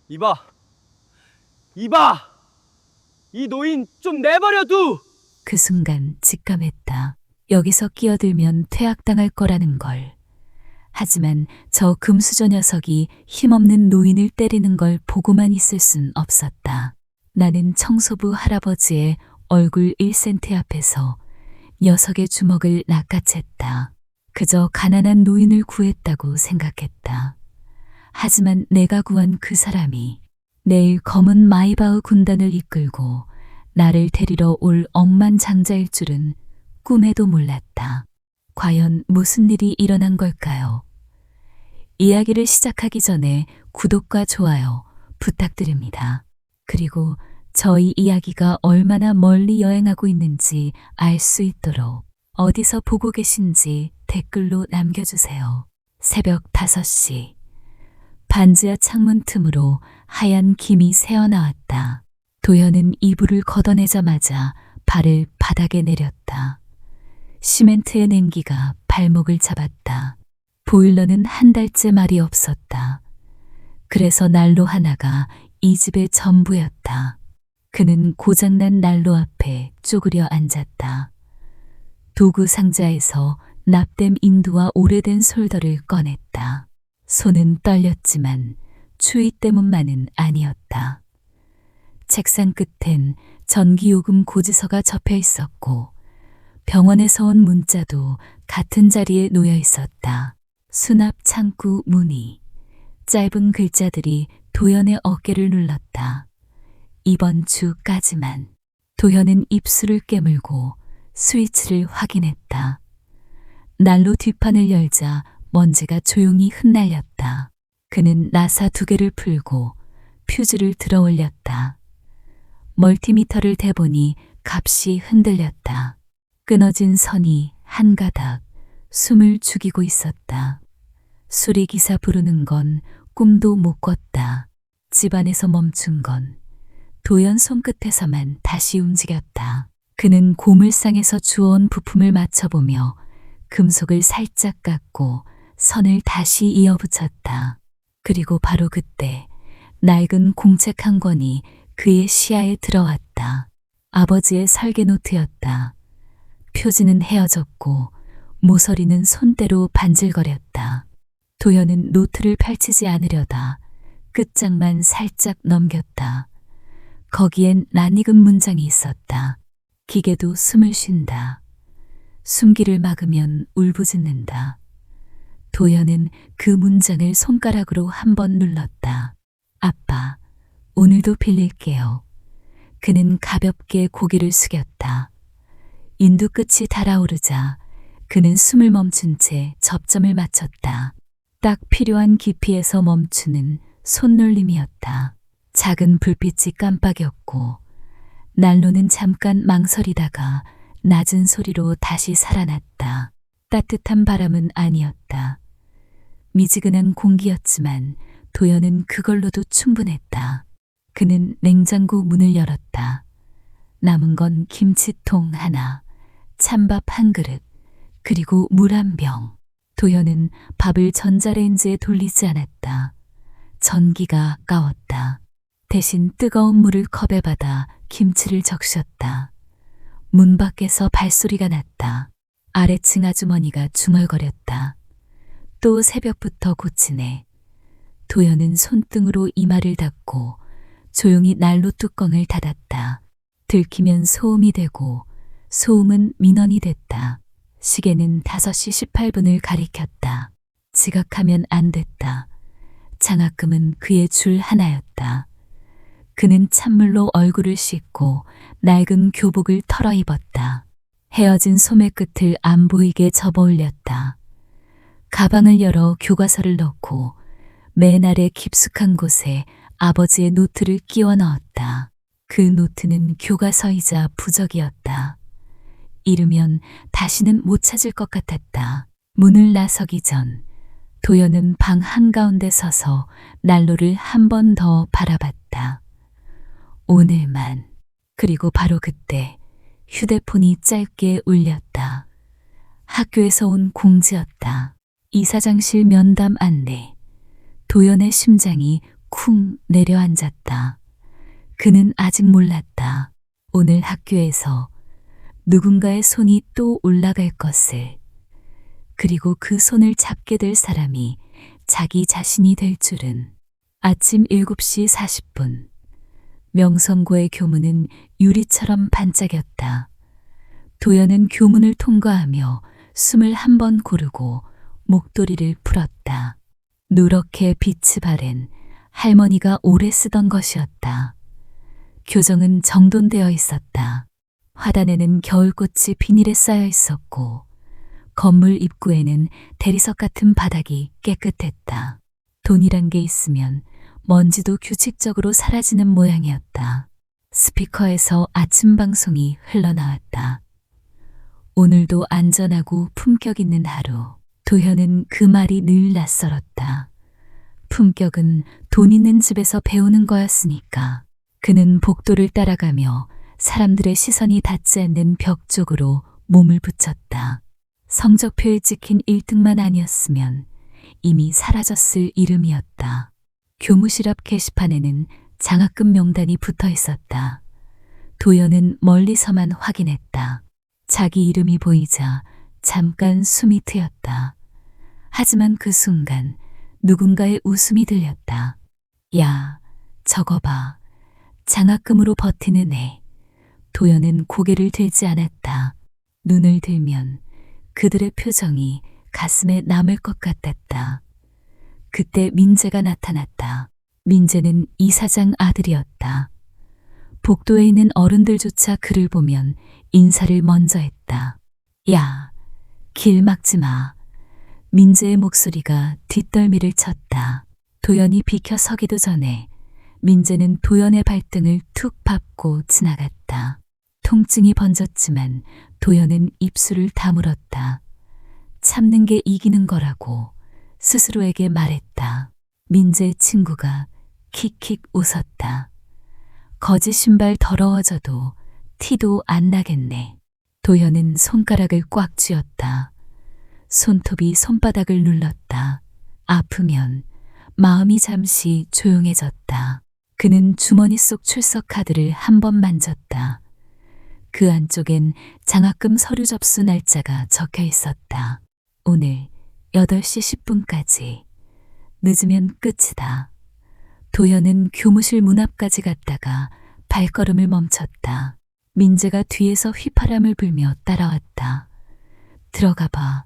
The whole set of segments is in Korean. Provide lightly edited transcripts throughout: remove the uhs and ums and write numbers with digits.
이봐, 이봐! 이 노인 좀 내버려둬! 그 순간 직감했다. 여기서 끼어들면 퇴학당할 거라는 걸. 하지만 저 금수저 녀석이 힘없는 노인을 때리는 걸 보고만 있을 순 없었다. 나는 청소부 할아버지의 얼굴 1cm 앞에서 녀석의 주먹을 낚아챘다. 그저 가난한 노인을 구했다고 생각했다. 하지만 내가 구한 그 사람이 내일 검은 마이바흐 군단을 이끌고 나를 데리러 올 억만장자일 줄은 꿈에도 몰랐다. 과연 무슨 일이 일어난 걸까요? 이야기를 시작하기 전에 구독과 좋아요 부탁드립니다. 그리고 저희 이야기가 얼마나 멀리 여행하고 있는지 알 수 있도록 어디서 보고 계신지 댓글로 남겨주세요. 새벽 5시. 반지하 창문 틈으로 하얀 김이 새어나왔다. 도현은 이불을 걷어내자마자 발을 바닥에 내렸다. 시멘트의 냉기가 발목을 잡았다. 보일러는 한 달째 말이 없었다. 그래서 난로 하나가 이 집의 전부였다. 그는 고장난 난로 앞에 쪼그려 앉았다. 도구 상자에서 납땜 인두와 오래된 솔더를 꺼냈다. 손은 떨렸지만 추위 때문만은 아니었다. 책상 끝엔 전기요금 고지서가 접혀 있었고 병원에서 온 문자도 같은 자리에 놓여 있었다. 수납 창구 문의. 짧은 글자들이 도현의 어깨를 눌렀다. 이번 주까지만. 도현은 입술을 깨물고 스위치를 확인했다. 난로 뒷판을 열자 먼지가 조용히 흩날렸다. 그는 나사 2개를 풀고 퓨즈를 들어 올렸다. 멀티미터를 대보니 값이 흔들렸다. 끊어진 선이 한 가닥 숨을 죽이고 있었다. 수리기사 부르는 건 꿈도 못 꿨다. 집안에서 멈춘 건 도연 손끝에서만 다시 움직였다. 그는 고물상에서 주워온 부품을 맞춰보며 금속을 살짝 깎고 선을 다시 이어붙였다. 그리고 바로 그때 낡은 공책 한 권이 그의 시야에 들어왔다. 아버지의 설계 노트였다. 표지는 헤어졌고 모서리는 손때로 반질거렸다. 도현은 노트를 펼치지 않으려다 끝장만 살짝 넘겼다. 거기엔 낯익은 문장이 있었다. 기계도 숨을 쉰다. 숨기를 막으면 울부짖는다. 도현은 그 문장을 손가락으로 한 번 눌렀다. 아빠, 오늘도 빌릴게요. 그는 가볍게 고개를 숙였다. 인두 끝이 달아오르자 그는 숨을 멈춘 채 접점을 맞췄다. 딱 필요한 깊이에서 멈추는 손놀림이었다. 작은 불빛이 깜빡였고 난로는 잠깐 망설이다가 낮은 소리로 다시 살아났다. 따뜻한 바람은 아니었다. 미지근한 공기였지만 도현은 그걸로도 충분했다. 그는 냉장고 문을 열었다. 남은 건 김치통 하나, 찬밥 한 그릇, 그리고 물 한 병. 도현은 밥을 전자레인지에 돌리지 않았다. 전기가 아까웠다. 대신 뜨거운 물을 컵에 받아 김치를 적셨다. 문 밖에서 발소리가 났다. 아래층 아주머니가 중얼거렸다. 또 새벽부터 고치네. 도현은 손등으로 이마를 닦고 조용히 난로 뚜껑을 닫았다. 들키면 소음이 되고 소음은 민원이 됐다. 시계는 5시 18분을 가리켰다. 지각하면 안 됐다. 장학금은 그의 줄 하나였다. 그는 찬물로 얼굴을 씻고 낡은 교복을 털어입었다. 헤어진 소매 끝을 안 보이게 접어 올렸다. 가방을 열어 교과서를 넣고 맨 아래 깊숙한 곳에 아버지의 노트를 끼워 넣었다. 그 노트는 교과서이자 부적이었다. 잃으면 다시는 못 찾을 것 같았다. 문을 나서기 전 도연은 방 한가운데 서서 난로를 한 번 더 바라봤다. 오늘만. 그리고 바로 그때 휴대폰이 짧게 울렸다. 학교에서 온 공지였다. 이사장실 면담 안내. 도연의 심장이 쿵 내려앉았다. 그는 아직 몰랐다. 오늘 학교에서 누군가의 손이 또 올라갈 것을. 그리고 그 손을 잡게 될 사람이 자기 자신이 될 줄은. 아침 7시 40분. 명성고의 교문은 유리처럼 반짝였다. 도연은 교문을 통과하며 숨을 한 번 고르고 목도리를 풀었다. 누렇게 빛이 바랜 할머니가 오래 쓰던 것이었다. 교정은 정돈되어 있었다. 화단에는 겨울꽃이 비닐에 쌓여 있었고 건물 입구에는 대리석 같은 바닥이 깨끗했다. 돈이란 게 있으면 먼지도 규칙적으로 사라지는 모양이었다. 스피커에서 아침 방송이 흘러나왔다. 오늘도 안전하고 품격 있는 하루. 도현은 그 말이 늘 낯설었다. 품격은 돈 있는 집에서 배우는 거였으니까. 그는 복도를 따라가며 사람들의 시선이 닿지 않는 벽 쪽으로 몸을 붙였다. 성적표에 찍힌 1등만 아니었으면 이미 사라졌을 이름이었다. 교무실 앞 게시판에는 장학금 명단이 붙어 있었다. 도연은 멀리서만 확인했다. 자기 이름이 보이자 잠깐 숨이 트였다. 하지만 그 순간 누군가의 웃음이 들렸다. 야, 저거 봐. 장학금으로 버티는 애. 도연은 고개를 들지 않았다. 눈을 들면 그들의 표정이 가슴에 남을 것 같았다. 그때 민재가 나타났다. 민재는 이사장 아들이었다. 복도에 있는 어른들조차 그를 보면 인사를 먼저 했다. 야, 길 막지 마. 민재의 목소리가 뒷덜미를 쳤다. 도연이 비켜 서기도 전에 민재는 도연의 발등을 툭 밟고 지나갔다. 통증이 번졌지만 도연은 입술을 다물었다. 참는 게 이기는 거라고 스스로에게 말했다. 민재의 친구가 킥킥 웃었다. 거지 신발 더러워져도 티도 안 나겠네. 도현은 손가락을 꽉 쥐었다. 손톱이 손바닥을 눌렀다. 아프면 마음이 잠시 조용해졌다. 그는 주머니 속 출석 카드를 한 번 만졌다. 그 안쪽엔 장학금 서류 접수 날짜가 적혀 있었다. 오늘 8시 10분까지. 늦으면 끝이다. 도현은 교무실 문 앞까지 갔다가 발걸음을 멈췄다. 민재가 뒤에서 휘파람을 불며 따라왔다. 들어가 봐.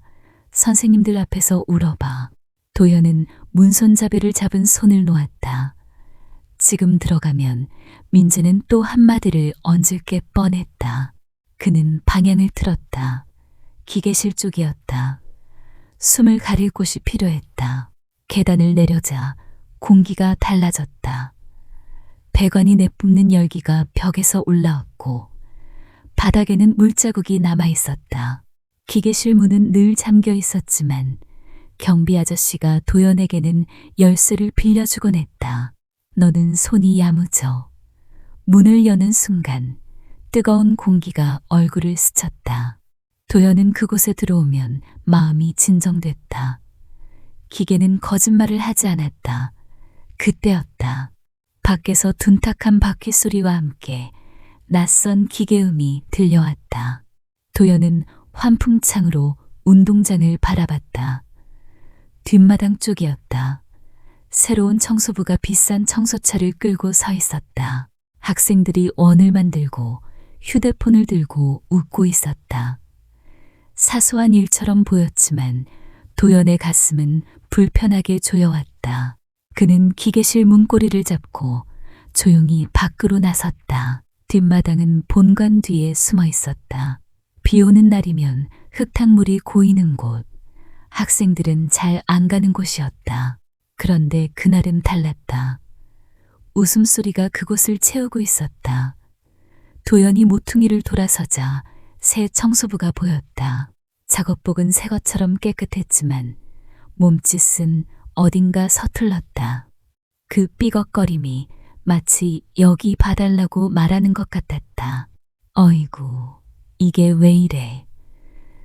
선생님들 앞에서 울어봐. 도현은 문손잡이를 잡은 손을 놓았다. 지금 들어가면 민재는 또 한마디를 얹을 게 뻔했다. 그는 방향을 틀었다. 기계실 쪽이었다. 숨을 가릴 곳이 필요했다. 계단을 내려자 공기가 달라졌다. 배관이 내뿜는 열기가 벽에서 올라왔고 바닥에는 물자국이 남아 있었다. 기계실 문은 늘 잠겨 있었지만 경비 아저씨가 도연에게는 열쇠를 빌려주곤 했다. 너는 손이 야무져. 문을 여는 순간 뜨거운 공기가 얼굴을 스쳤다. 도연은 그곳에 들어오면 마음이 진정됐다. 기계는 거짓말을 하지 않았다. 그때였다. 밖에서 둔탁한 바퀴 소리와 함께 낯선 기계음이 들려왔다. 도연은 환풍창으로 운동장을 바라봤다. 뒷마당 쪽이었다. 새로운 청소부가 비싼 청소차를 끌고 서 있었다. 학생들이 원을 만들고 휴대폰을 들고 웃고 있었다. 사소한 일처럼 보였지만 도연의 가슴은 불편하게 조여왔다. 그는 기계실 문고리를 잡고 조용히 밖으로 나섰다. 뒷마당은 본관 뒤에 숨어 있었다. 비 오는 날이면 흙탕물이 고이는 곳, 학생들은 잘 안 가는 곳이었다. 그런데 그날은 달랐다. 웃음소리가 그곳을 채우고 있었다. 도연이 모퉁이를 돌아서자 새 청소부가 보였다. 작업복은 새 것처럼 깨끗했지만 몸짓은 어딘가 서툴렀다. 그 삐걱거림이 마치 여기 봐달라고 말하는 것 같았다. 어이구, 이게 왜 이래.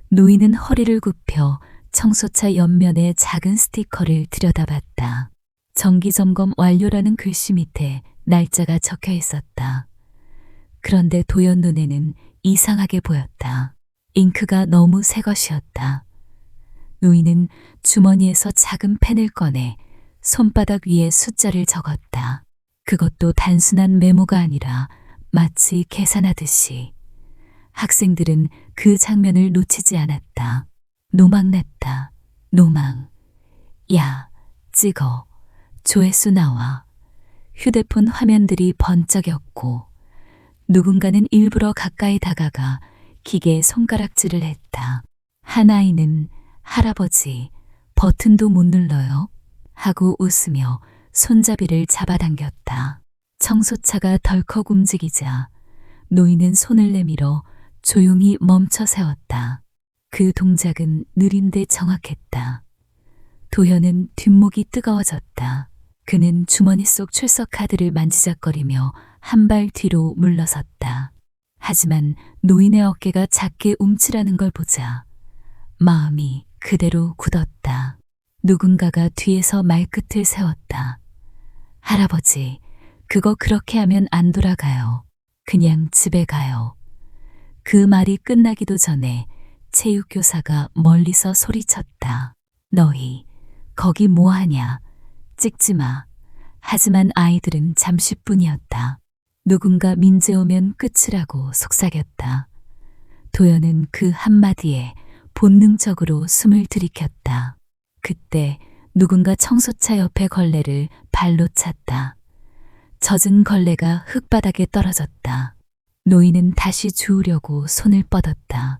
노인은 허리를 굽혀 청소차 옆면에 작은 스티커를 들여다봤다. 정기점검 완료라는 글씨 밑에 날짜가 적혀 있었다. 그런데 도연 눈에는 이상하게 보였다. 잉크가 너무 새 것이었다. 노인은 주머니에서 작은 펜을 꺼내 손바닥 위에 숫자를 적었다. 그것도 단순한 메모가 아니라 마치 계산하듯이. 학생들은 그 장면을 놓치지 않았다. 노망났다. 노망. 야, 찍어. 조회수 나와. 휴대폰 화면들이 번쩍였고 누군가는 일부러 가까이 다가가 기계에 손가락질을 했다. 한 아이는 할아버지, 버튼도 못 눌러요? 하고 웃으며 손잡이를 잡아당겼다. 청소차가 덜컥 움직이자 노인은 손을 내밀어 조용히 멈춰 세웠다. 그 동작은 느린데 정확했다. 도현은 뒷목이 뜨거워졌다. 그는 주머니 속 출석 카드를 만지작거리며 한 발 뒤로 물러섰다. 하지만 노인의 어깨가 작게 움츠라는 걸 보자 마음이 그대로 굳었다. 누군가가 뒤에서 말끝을 세웠다. 할아버지, 그거 그렇게 하면 안 돌아가요. 그냥 집에 가요. 그 말이 끝나기도 전에 체육교사가 멀리서 소리쳤다. 너희, 거기 뭐하냐? 찍지 마. 하지만 아이들은 잠시뿐이었다. 누군가 민재 오면 끝이라고 속삭였다. 도연은 그 한마디에 본능적으로 숨을 들이켰다. 그때 누군가 청소차 옆에 걸레를 발로 찼다. 젖은 걸레가 흙바닥에 떨어졌다. 노인은 다시 주우려고 손을 뻗었다.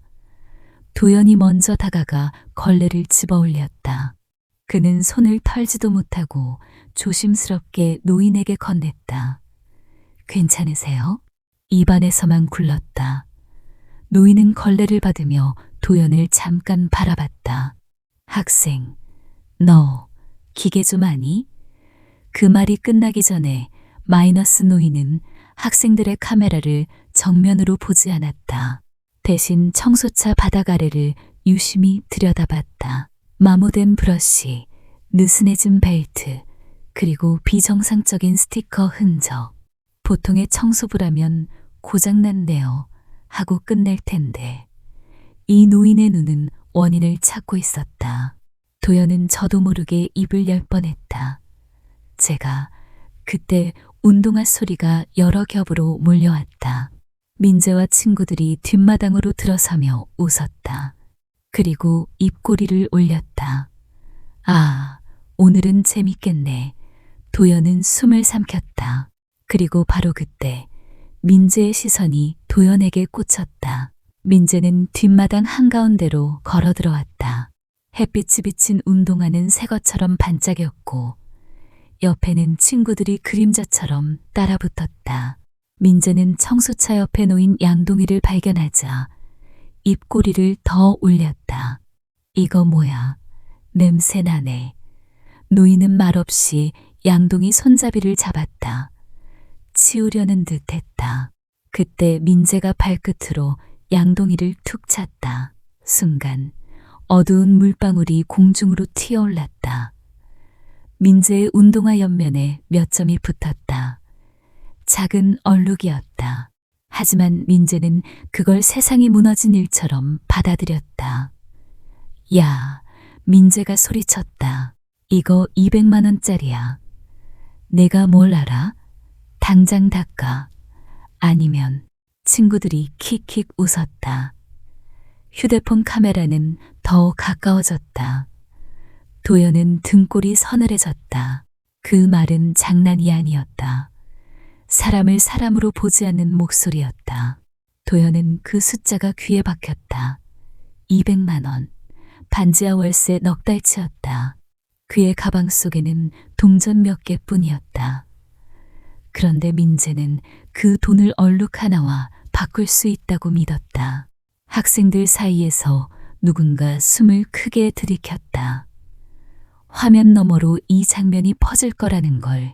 도연이 먼저 다가가 걸레를 집어 올렸다. 그는 손을 털지도 못하고 조심스럽게 노인에게 건넸다. 괜찮으세요? 입안에서만 굴렀다. 노인은 걸레를 받으며 도연을 잠깐 바라봤다. 학생, 너 기계 좀 아니? 그 말이 끝나기 전에 마이너스 노인은 학생들의 카메라를 정면으로 보지 않았다. 대신 청소차 바닥 아래를 유심히 들여다봤다. 마모된 브러쉬, 느슨해진 벨트, 그리고 비정상적인 스티커 흔적. 보통의 청소부라면 고장났네요 하고 끝낼 텐데 이 노인의 눈은 원인을 찾고 있었다. 도연은 저도 모르게 입을 열 뻔했다. 제가 그때 운동화 소리가 여러 겹으로 몰려왔다. 민재와 친구들이 뒷마당으로 들어서며 웃었다. 그리고 입꼬리를 올렸다. 아, 오늘은 재밌겠네. 도연은 숨을 삼켰다. 그리고 바로 그때 민재의 시선이 도연에게 꽂혔다. 민재는 뒷마당 한가운데로 걸어 들어왔다. 햇빛이 비친 운동화는 새 것처럼 반짝였고 옆에는 친구들이 그림자처럼 따라붙었다. 민재는 청소차 옆에 놓인 양동이를 발견하자 입꼬리를 더 올렸다. 이거 뭐야? 냄새 나네. 노인은 말없이 양동이 손잡이를 잡았다. 치우려는 듯 했다. 그때 민재가 발끝으로 양동이를 툭 찼다. 순간 어두운 물방울이 공중으로 튀어올랐다. 민재의 운동화 옆면에 몇 점이 붙었다. 작은 얼룩이었다. 하지만 민재는 그걸 세상이 무너진 일처럼 받아들였다. 야, 민재가 소리쳤다. 이거 200만 원짜리야. 내가 뭘 알아? 당장 닦아. 아니면 친구들이 킥킥 웃었다. 휴대폰 카메라는 더 가까워졌다. 도연은 등골이 서늘해졌다. 그 말은 장난이 아니었다. 사람을 사람으로 보지 않는 목소리였다. 도연은 그 숫자가 귀에 박혔다. 200만 원. 반지하 월세 넉 달치였다. 그의 가방 속에는 동전 몇 개뿐이었다. 그런데 민재는 그 돈을 얼룩 하나와 바꿀 수 있다고 믿었다. 학생들 사이에서 누군가 숨을 크게 들이켰다. 화면 너머로 이 장면이 퍼질 거라는 걸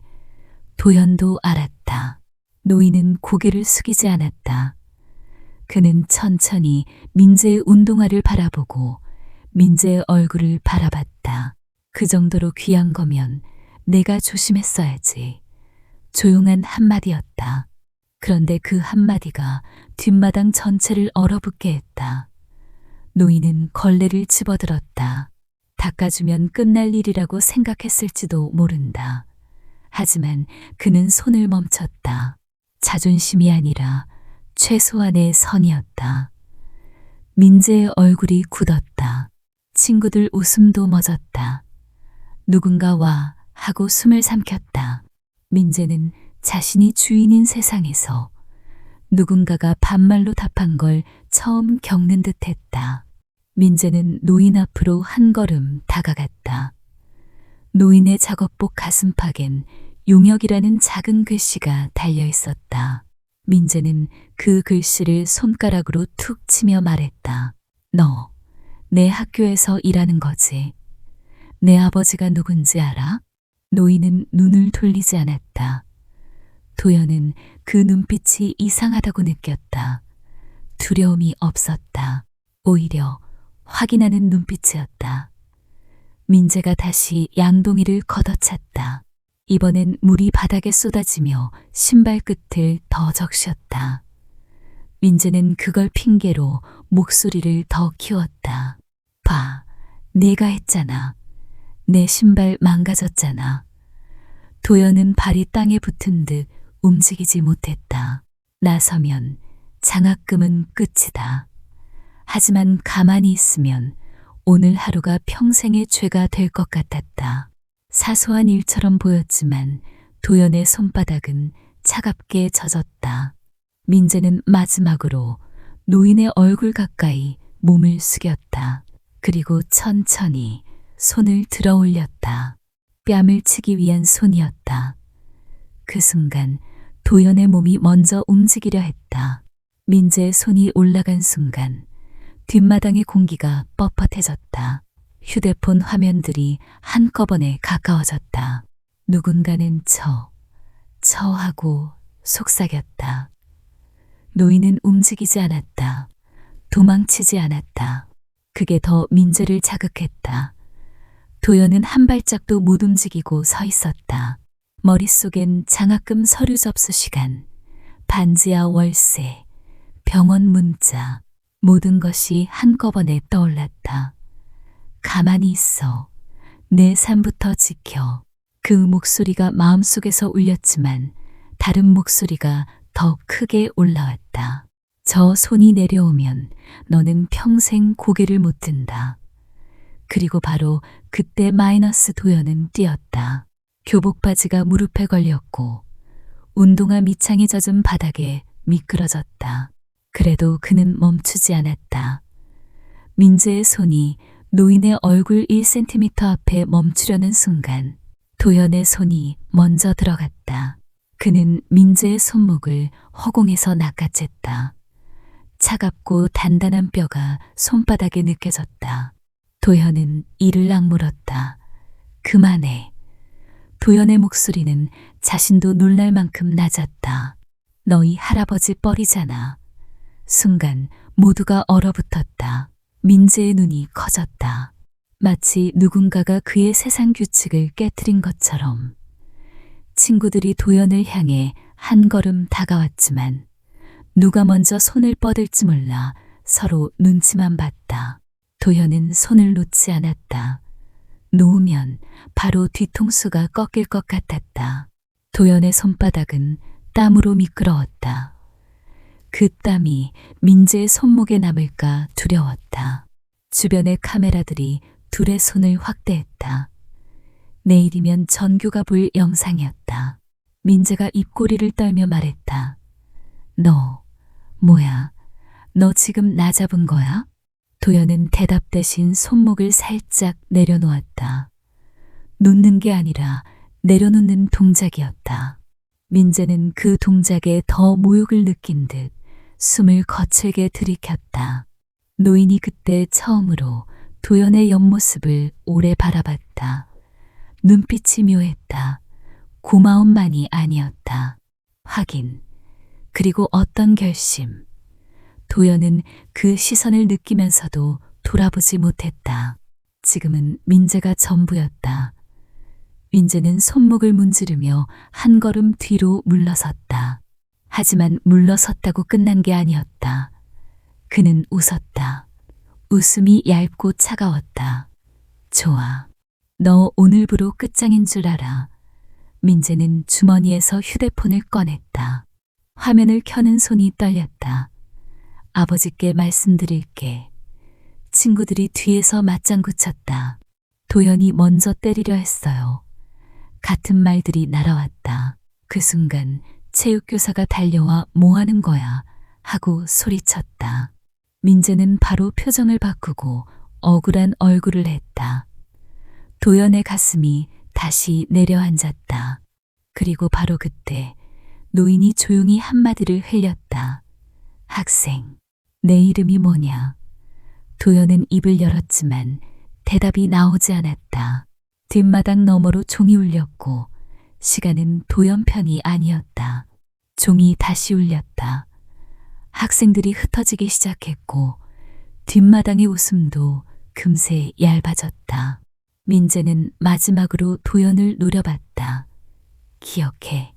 도연도 알았다. 노인은 고개를 숙이지 않았다. 그는 천천히 민재의 운동화를 바라보고 민재의 얼굴을 바라봤다. 그 정도로 귀한 거면 내가 조심했어야지. 조용한 한마디였다. 그런데 그 한마디가 뒷마당 전체를 얼어붙게 했다. 노인은 걸레를 집어들었다. 닦아주면 끝날 일이라고 생각했을지도 모른다. 하지만 그는 손을 멈췄다. 자존심이 아니라 최소한의 선이었다. 민재의 얼굴이 굳었다. 친구들 웃음도 멎었다. 누군가 와 하고 숨을 삼켰다. 민재는 자신이 주인인 세상에서 누군가가 반말로 답한 걸 처음 겪는 듯 했다. 민재는 노인 앞으로 한 걸음 다가갔다. 노인의 작업복 가슴팍엔 용역이라는 작은 글씨가 달려 있었다. 민재는 그 글씨를 손가락으로 툭 치며 말했다. 너, 내 학교에서 일하는 거지. 내 아버지가 누군지 알아? 노인은 눈을 돌리지 않았다. 도연은 그 눈빛이 이상하다고 느꼈다. 두려움이 없었다. 오히려 확인하는 눈빛이었다. 민재가 다시 양동이를 걷어찼다. 이번엔 물이 바닥에 쏟아지며 신발 끝을 더 적셨다. 민재는 그걸 핑계로 목소리를 더 키웠다. 봐, 내가 했잖아. 내 신발 망가졌잖아. 도연은 발이 땅에 붙은 듯 움직이지 못했다. 나서면 장학금은 끝이다. 하지만 가만히 있으면 오늘 하루가 평생의 죄가 될 것 같았다. 사소한 일처럼 보였지만 도연의 손바닥은 차갑게 젖었다. 민재는 마지막으로 노인의 얼굴 가까이 몸을 숙였다. 그리고 천천히 손을 들어 올렸다. 뺨을 치기 위한 손이었다. 그 순간 도연의 몸이 먼저 움직이려 했다. 민재의 손이 올라간 순간 뒷마당의 공기가 뻣뻣해졌다. 휴대폰 화면들이 한꺼번에 가까워졌다. 누군가는 하고 속삭였다. 노인은 움직이지 않았다. 도망치지 않았다. 그게 더 민재를 자극했다. 도연은 한 발짝도 못 움직이고 서 있었다. 머릿속엔 장학금 서류 접수 시간, 반지하 월세, 병원 문자, 모든 것이 한꺼번에 떠올랐다. 가만히 있어. 내 삶부터 지켜. 그 목소리가 마음속에서 울렸지만 다른 목소리가 더 크게 올라왔다. 저 손이 내려오면 너는 평생 고개를 못 든다. 그리고 바로 그때 마이너스 도연은 뛰었다. 교복 바지가 무릎에 걸렸고 운동화 밑창이 젖은 바닥에 미끄러졌다. 그래도 그는 멈추지 않았다. 민재의 손이 노인의 얼굴 1cm 앞에 멈추려는 순간 도연의 손이 먼저 들어갔다. 그는 민재의 손목을 허공에서 낚아챘다. 차갑고 단단한 뼈가 손바닥에 느껴졌다. 도연은 이를 악물었다. 그만해. 도연의 목소리는 자신도 놀랄 만큼 낮았다. 너희 할아버지 뻘이잖아. 순간 모두가 얼어붙었다. 민재의 눈이 커졌다. 마치 누군가가 그의 세상 규칙을 깨트린 것처럼. 친구들이 도연을 향해 한 걸음 다가왔지만 누가 먼저 손을 뻗을지 몰라 서로 눈치만 봤다. 도연은 손을 놓지 않았다. 놓으면 바로 뒤통수가 꺾일 것 같았다. 도연의 손바닥은 땀으로 미끄러웠다. 그 땀이 민재의 손목에 남을까 두려웠다. 주변의 카메라들이 둘의 손을 확대했다. 내일이면 전교가 볼 영상이었다. 민재가 입꼬리를 떨며 말했다. 너, 뭐야? 너 지금 나 잡은 거야? 도연은 대답 대신 손목을 살짝 내려놓았다. 놓는 게 아니라 내려놓는 동작이었다. 민재는 그 동작에 더 모욕을 느낀 듯 숨을 거칠게 들이켰다. 노인이 그때 처음으로 도연의 옆모습을 오래 바라봤다. 눈빛이 묘했다. 고마움만이 아니었다. 확인, 그리고 어떤 결심. 도연은 그 시선을 느끼면서도 돌아보지 못했다. 지금은 민재가 전부였다. 민재는 손목을 문지르며 한 걸음 뒤로 물러섰다. 하지만 물러섰다고 끝난 게 아니었다. 그는 웃었다. 웃음이 얇고 차가웠다. 좋아. 너 오늘부로 끝장인 줄 알아. 민재는 주머니에서 휴대폰을 꺼냈다. 화면을 켜는 손이 떨렸다. 아버지께 말씀드릴게. 친구들이 뒤에서 맞장구 쳤다. 도연이 먼저 때리려 했어요. 같은 말들이 날아왔다. 그 순간 체육교사가 달려와 뭐 하는 거야 하고 소리쳤다. 민재는 바로 표정을 바꾸고 억울한 얼굴을 했다. 도연의 가슴이 다시 내려앉았다. 그리고 바로 그때 노인이 조용히 한마디를 흘렸다. 학생, 내 이름이 뭐냐? 도연은 입을 열었지만 대답이 나오지 않았다. 뒷마당 너머로 종이 울렸고 시간은 도연 편이 아니었다. 종이 다시 울렸다. 학생들이 흩어지기 시작했고 뒷마당의 웃음도 금세 얇아졌다. 민재는 마지막으로 도연을 노려봤다. 기억해.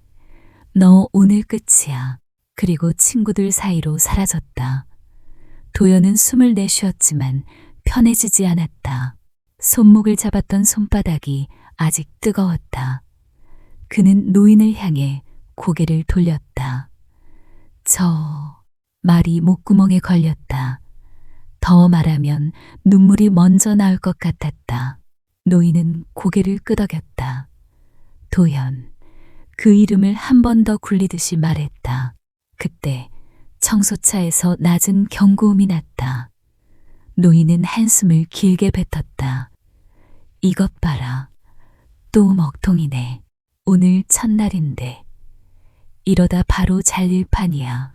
너 오늘 끝이야. 그리고 친구들 사이로 사라졌다. 도연은 숨을 내쉬었지만 편해지지 않았다. 손목을 잡았던 손바닥이 아직 뜨거웠다. 그는 노인을 향해 고개를 돌렸다. 말이 목구멍에 걸렸다. 더 말하면 눈물이 먼저 나올 것 같았다. 노인은 고개를 끄덕였다. 도연, 그 이름을 한 번 더 굴리듯이 말했다. 그때 청소차에서 낮은 경고음이 났다. 노인은 한숨을 길게 뱉었다. 이것 봐라. 또 먹통이네. 오늘 첫날인데. 이러다 바로 잘릴 판이야.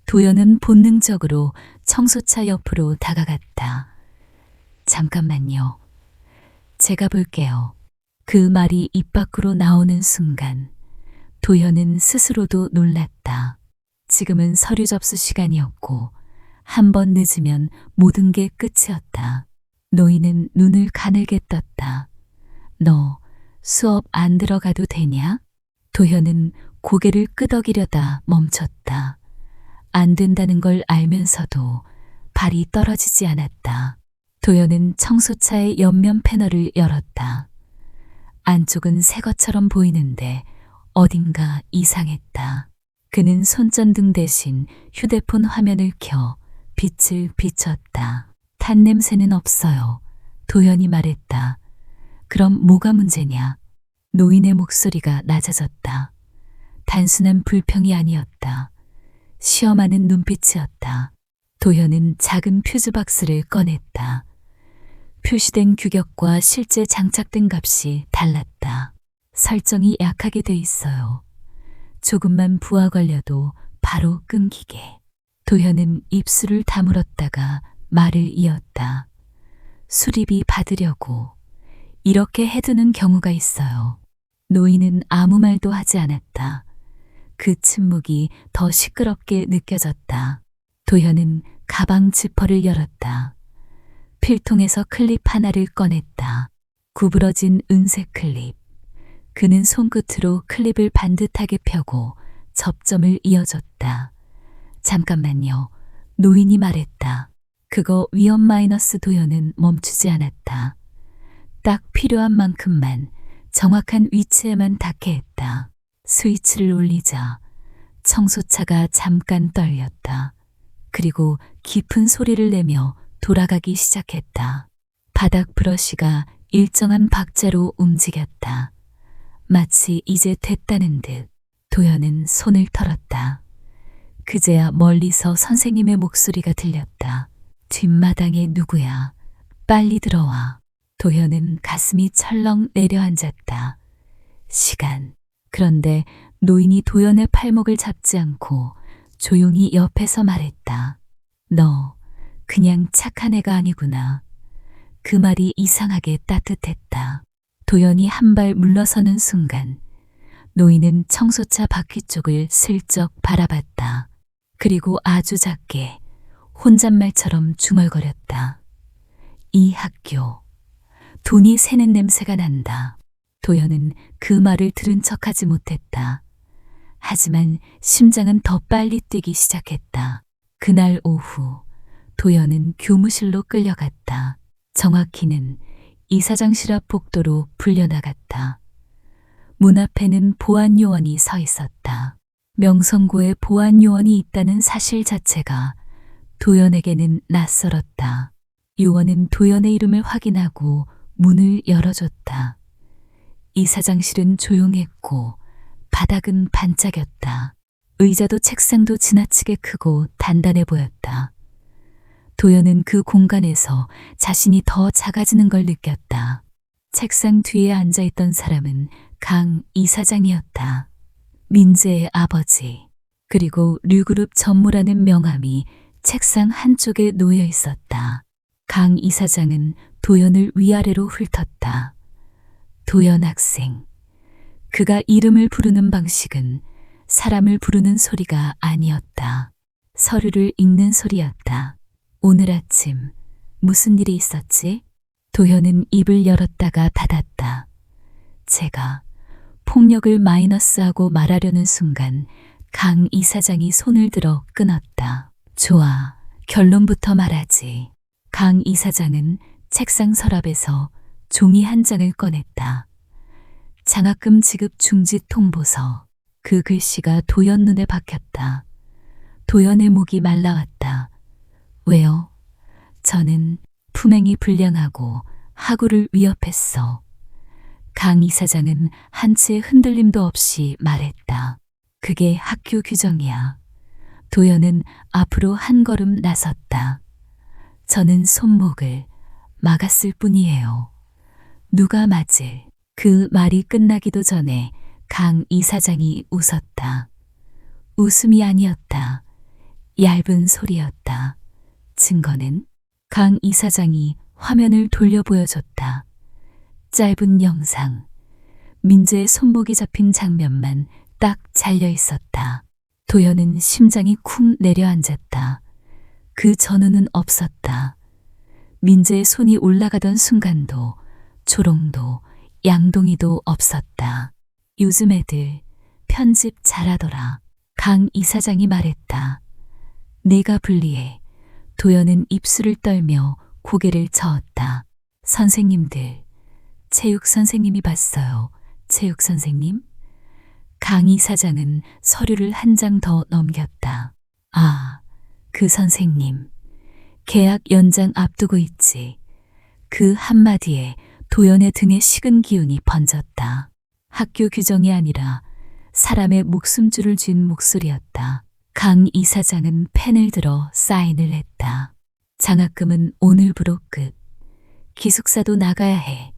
도연은 본능적으로 청소차 옆으로 다가갔다. 잠깐만요. 제가 볼게요. 그 말이 입 밖으로 나오는 순간 도연은 스스로도 놀랐다. 지금은 서류 접수 시간이었고 한 번 늦으면 모든 게 끝이었다. 노인은 눈을 가늘게 떴다. 너 수업 안 들어가도 되냐? 도현은 고개를 끄덕이려다 멈췄다. 안 된다는 걸 알면서도 발이 떨어지지 않았다. 도현은 청소차의 옆면 패널을 열었다. 안쪽은 새 것처럼 보이는데 어딘가 이상했다. 그는 손전등 대신 휴대폰 화면을 켜 빛을 비췄다. 탄 냄새는 없어요. 도현이 말했다. 그럼 뭐가 문제냐? 노인의 목소리가 낮아졌다. 단순한 불평이 아니었다. 시험하는 눈빛이었다. 도현은 작은 퓨즈박스를 꺼냈다. 표시된 규격과 실제 장착된 값이 달랐다. 설정이 약하게 돼 있어요. 조금만 부하 걸려도 바로 끊기게. 도현은 입술을 다물었다가 말을 이었다. 수리비 받으려고 이렇게 해두는 경우가 있어요. 노인은 아무 말도 하지 않았다. 그 침묵이 더 시끄럽게 느껴졌다. 도현은 가방 지퍼를 열었다. 필통에서 클립 하나를 꺼냈다. 구부러진 은색 클립. 그는 손끝으로 클립을 반듯하게 펴고 접점을 이어줬다. 잠깐만요. 노인이 말했다. 그거 위험 마이너스. 도현은 멈추지 않았다. 딱 필요한 만큼만 정확한 위치에만 닿게 했다. 스위치를 올리자 청소차가 잠깐 떨렸다. 그리고 깊은 소리를 내며 돌아가기 시작했다. 바닥 브러쉬가 일정한 박자로 움직였다. 마치 이제 됐다는 듯. 도현은 손을 털었다. 그제야 멀리서 선생님의 목소리가 들렸다. 뒷마당에 누구야? 빨리 들어와. 도현은 가슴이 철렁 내려앉았다. 시간. 그런데 노인이 도현의 팔목을 잡지 않고 조용히 옆에서 말했다. 너 그냥 착한 애가 아니구나. 그 말이 이상하게 따뜻했다. 도현이 한 발 물러서는 순간 노인은 청소차 바퀴 쪽을 슬쩍 바라봤다. 그리고 아주 작게 혼잣말처럼 중얼거렸다. 이 학교, 돈이 새는 냄새가 난다. 도연은 그 말을 들은 척하지 못했다. 하지만 심장은 더 빨리 뛰기 시작했다. 그날 오후 도연은 교무실로 끌려갔다. 정확히는 이사장실 앞 복도로 불려나갔다. 문 앞에는 보안요원이 서 있었다. 명성고에 보안요원이 있다는 사실 자체가 도연에게는 낯설었다. 요원은 도연의 이름을 확인하고 문을 열어줬다. 이사장실은 조용했고 바닥은 반짝였다. 의자도 책상도 지나치게 크고 단단해 보였다. 도연은 그 공간에서 자신이 더 작아지는 걸 느꼈다. 책상 뒤에 앉아있던 사람은 강 이사장이었다. 민재의 아버지, 그리고 류그룹 전무라는 명함이 책상 한쪽에 놓여 있었다. 강 이사장은 도연을 위아래로 훑었다. 도연 학생. 그가 이름을 부르는 방식은 사람을 부르는 소리가 아니었다. 서류를 읽는 소리였다. 오늘 아침 무슨 일이 있었지? 도연은 입을 열었다가 닫았다. 제가 폭력을 마이너스하고 말하려는 순간 강 이사장이 손을 들어 끊었다. 좋아, 결론부터 말하지. 강 이사장은 책상 서랍에서 종이 한 장을 꺼냈다. 장학금 지급 중지 통보서. 그 글씨가 도연 눈에 박혔다. 도연의 목이 말라왔다. 왜요? 저는 품행이 불량하고 학우를 위협했어. 강 이사장은 한치의 흔들림도 없이 말했다. 그게 학교 규정이야. 도연은 앞으로 한 걸음 나섰다. 저는 손목을 막았을 뿐이에요. 누가 맞을? 그 말이 끝나기도 전에 강 이사장이 웃었다. 웃음이 아니었다. 얇은 소리였다. 증거는? 강 이사장이 화면을 돌려 보여줬다. 짧은 영상. 민재의 손목이 잡힌 장면만 딱 잘려 있었다. 도연은 심장이 쿵 내려앉았다. 그 전후는 없었다. 민재의 손이 올라가던 순간도 조롱도 양동이도 없었다. 요즘 애들 편집 잘하더라. 강 이사장이 말했다. 내가 불리해. 도연은 입술을 떨며 고개를 저었다. 선생님들, 체육 선생님이 봤어요. 체육 선생님? 강 이사장은 서류를 한 장 더 넘겼다. 아, 그 선생님. 계약 연장 앞두고 있지. 그 한마디에 도연의 등에 식은 기운이 번졌다. 학교 규정이 아니라 사람의 목숨줄을 쥔 목소리였다. 강 이사장은 펜을 들어 사인을 했다. 장학금은 오늘부로 끝. 기숙사도 나가야 해.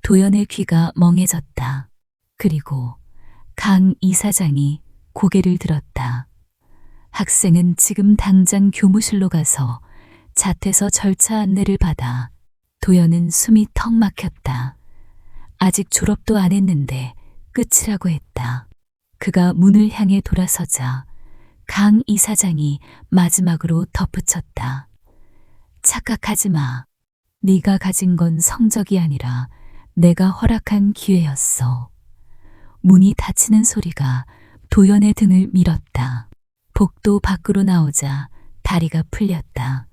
도연의 귀가 멍해졌다. 그리고 강 이사장이 고개를 들었다. 학생은 지금 당장 교무실로 가서 잣에서 절차 안내를 받아. 도연은 숨이 턱 막혔다. 아직 졸업도 안 했는데 끝이라고 했다. 그가 문을 향해 돌아서자 강 이사장이 마지막으로 덧붙였다. 착각하지 마. 네가 가진 건 성적이 아니라 내가 허락한 기회였어. 문이 닫히는 소리가 도연의 등을 밀었다. 복도 밖으로 나오자 다리가 풀렸다.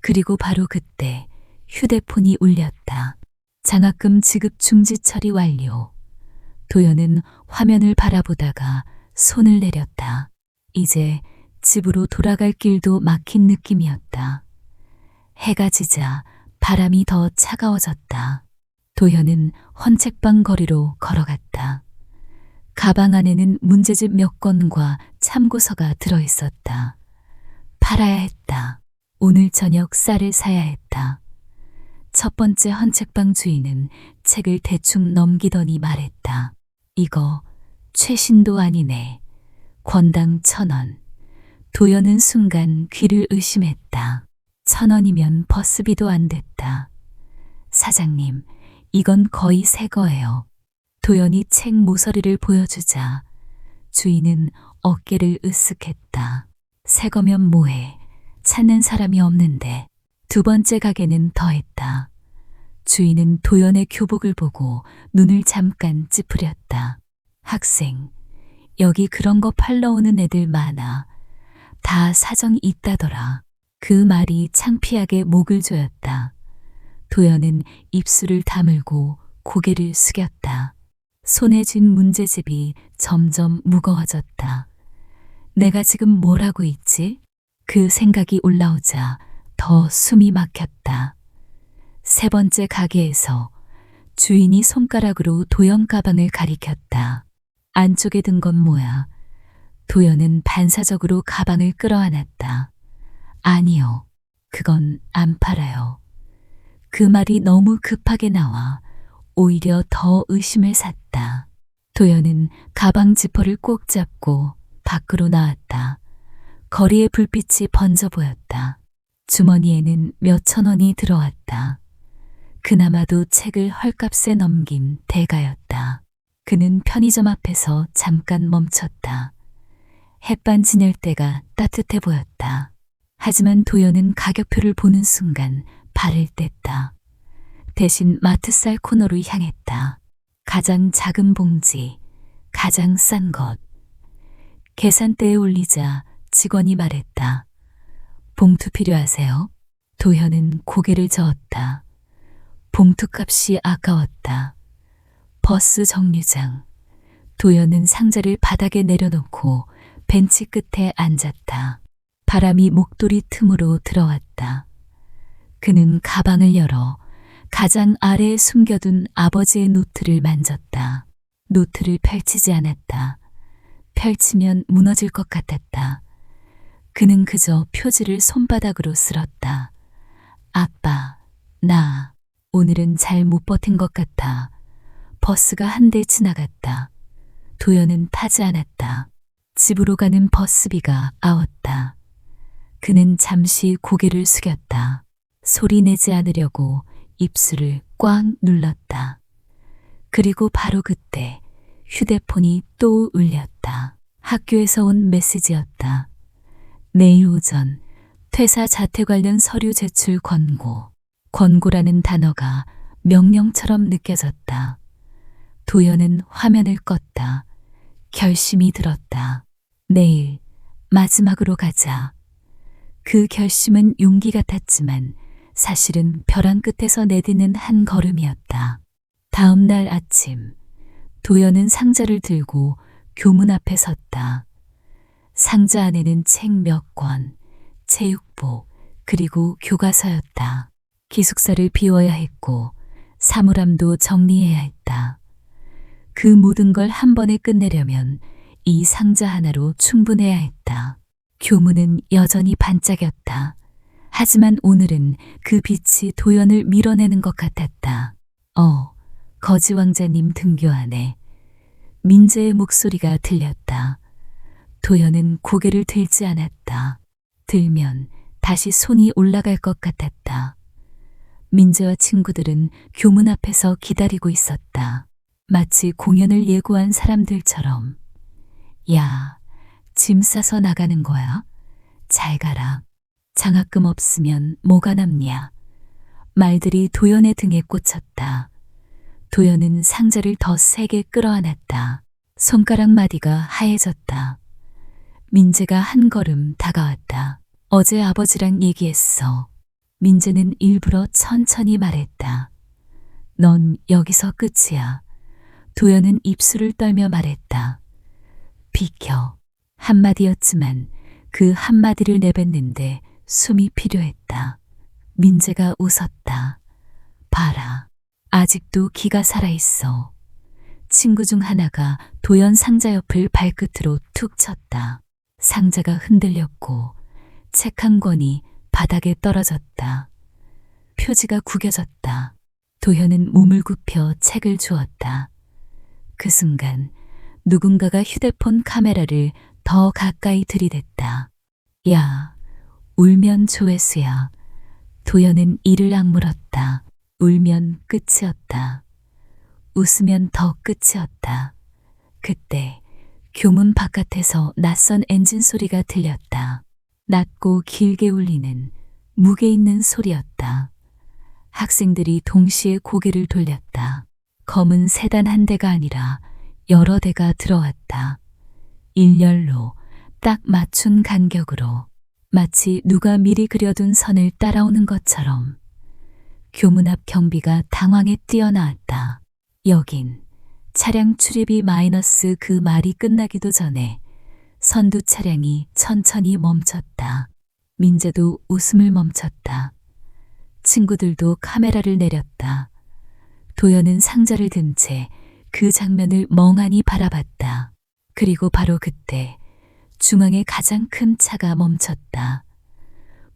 그리고 바로 그때 휴대폰이 울렸다. 장학금 지급 중지 처리 완료. 도연은 화면을 바라보다가 손을 내렸다. 이제 집으로 돌아갈 길도 막힌 느낌이었다. 해가 지자 바람이 더 차가워졌다. 도연은 헌책방 거리로 걸어갔다. 가방 안에는 문제집 몇 권과 참고서가 들어있었다. 팔아야 했다. 오늘 저녁 쌀을 사야 했다. 첫 번째 헌책방 주인은 책을 대충 넘기더니 말했다. 이거 최신도 아니네. 권당 1,000원. 도연은 순간 귀를 의심했다. 1,000원이면 버스비도 안 됐다. 사장님, 이건 거의 새 거예요. 도연이 책 모서리를 보여주자 주인은 어깨를 으쓱했다. 새 거면 뭐해. 찾는 사람이 없는데. 두 번째 가게는 더했다. 주인은 도연의 교복을 보고 눈을 잠깐 찌푸렸다. 학생, 여기 그런 거 팔러 오는 애들 많아. 다 사정이 있다더라. 그 말이 창피하게 목을 조였다. 도연은 입술을 다물고 고개를 숙였다. 손에 쥔 문제집이 점점 무거워졌다. 내가 지금 뭘 하고 있지? 그 생각이 올라오자 더 숨이 막혔다. 세 번째 가게에서 주인이 손가락으로 도연 가방을 가리켰다. 안쪽에 든 건 뭐야? 도연은 반사적으로 가방을 끌어안았다. 아니요, 그건 안 팔아요. 그 말이 너무 급하게 나와 오히려 더 의심을 샀다. 도연은 가방 지퍼를 꼭 잡고 밖으로 나왔다. 거리에 불빛이 번져 보였다. 주머니에는 몇천 원이 들어왔다. 그나마도 책을 헐값에 넘긴 대가였다. 그는 편의점 앞에서 잠깐 멈췄다. 햇반 지낼 때가 따뜻해 보였다. 하지만 도연은 가격표를 보는 순간 발을 뗐다. 대신 마트살 코너로 향했다. 가장 작은 봉지, 가장 싼 것. 계산대에 올리자 직원이 말했다. 봉투 필요하세요? 도현은 고개를 저었다. 봉투값이 아까웠다. 버스 정류장. 도현은 상자를 바닥에 내려놓고 벤치 끝에 앉았다. 바람이 목도리 틈으로 들어왔다. 그는 가방을 열어 가장 아래에 숨겨둔 아버지의 노트를 만졌다. 노트를 펼치지 않았다. 펼치면 무너질 것 같았다. 그는 그저 표지를 손바닥으로 쓸었다. 아빠, 나 오늘은 잘 못 버틴 것 같아. 버스가 한 대 지나갔다. 도연은 타지 않았다. 집으로 가는 버스비가 아웠다. 그는 잠시 고개를 숙였다. 소리 내지 않으려고 입술을 꽉 눌렀다. 그리고 바로 그때 휴대폰이 또 울렸다. 학교에서 온 메시지였다. 내일 오전 퇴사 자퇴 관련 서류 제출 권고. 권고라는 단어가 명령처럼 느껴졌다. 도연은 화면을 껐다. 결심이 들었다. 내일 마지막으로 가자. 그 결심은 용기 같았지만 사실은 벼랑 끝에서 내딛는 한 걸음이었다. 다음 날 아침, 도연은 상자를 들고 교문 앞에 섰다. 상자 안에는 책 몇 권, 체육복, 그리고 교과서였다. 기숙사를 비워야 했고 사물함도 정리해야 했다. 그 모든 걸 한 번에 끝내려면 이 상자 하나로 충분해야 했다. 교문은 여전히 반짝였다. 하지만 오늘은 그 빛이 도연을 밀어내는 것 같았다. 거지왕자님 등교하네. 민재의 목소리가 들렸다. 도연은 고개를 들지 않았다. 들면 다시 손이 올라갈 것 같았다. 민재와 친구들은 교문 앞에서 기다리고 있었다. 마치 공연을 예고한 사람들처럼. 야, 짐 싸서 나가는 거야? 잘 가라. 장학금 없으면 뭐가 남냐. 말들이 도연의 등에 꽂혔다. 도연은 상자를 더 세게 끌어안았다. 손가락 마디가 하얘졌다. 민재가 한 걸음 다가왔다. 어제 아버지랑 얘기했어. 민재는 일부러 천천히 말했다. 넌 여기서 끝이야. 도연은 입술을 떨며 말했다. 비켜. 한마디였지만 그 한마디를 내뱉는데 숨이 필요했다. 민재가 웃었다. 봐라. 아직도 기가 살아있어. 친구 중 하나가 도연 상자 옆을 발끝으로 툭 쳤다. 상자가 흔들렸고 책 한 권이 바닥에 떨어졌다. 표지가 구겨졌다. 도현은 몸을 굽혀 책을 주었다. 그 순간 누군가가 휴대폰 카메라를 더 가까이 들이댔다. 야, 울면 조회수야. 도연은 이를 악물었다. 울면 끝이었다. 웃으면 더 끝이었다. 그때 교문 바깥에서 낯선 엔진 소리가 들렸다. 낮고 길게 울리는 무게 있는 소리였다. 학생들이 동시에 고개를 돌렸다. 검은 세단 한 대가 아니라 여러 대가 들어왔다. 일렬로 딱 맞춘 간격으로 마치 누가 미리 그려둔 선을 따라오는 것처럼 교문 앞 경비가 당황해 뛰어나왔다. 여긴 차량 출입이 마이너스 그 말이 끝나기도 전에 선두 차량이 천천히 멈췄다. 민재도 웃음을 멈췄다. 친구들도 카메라를 내렸다. 도연은 상자를 든 채 그 장면을 멍하니 바라봤다. 그리고 바로 그때 중앙에 가장 큰 차가 멈췄다.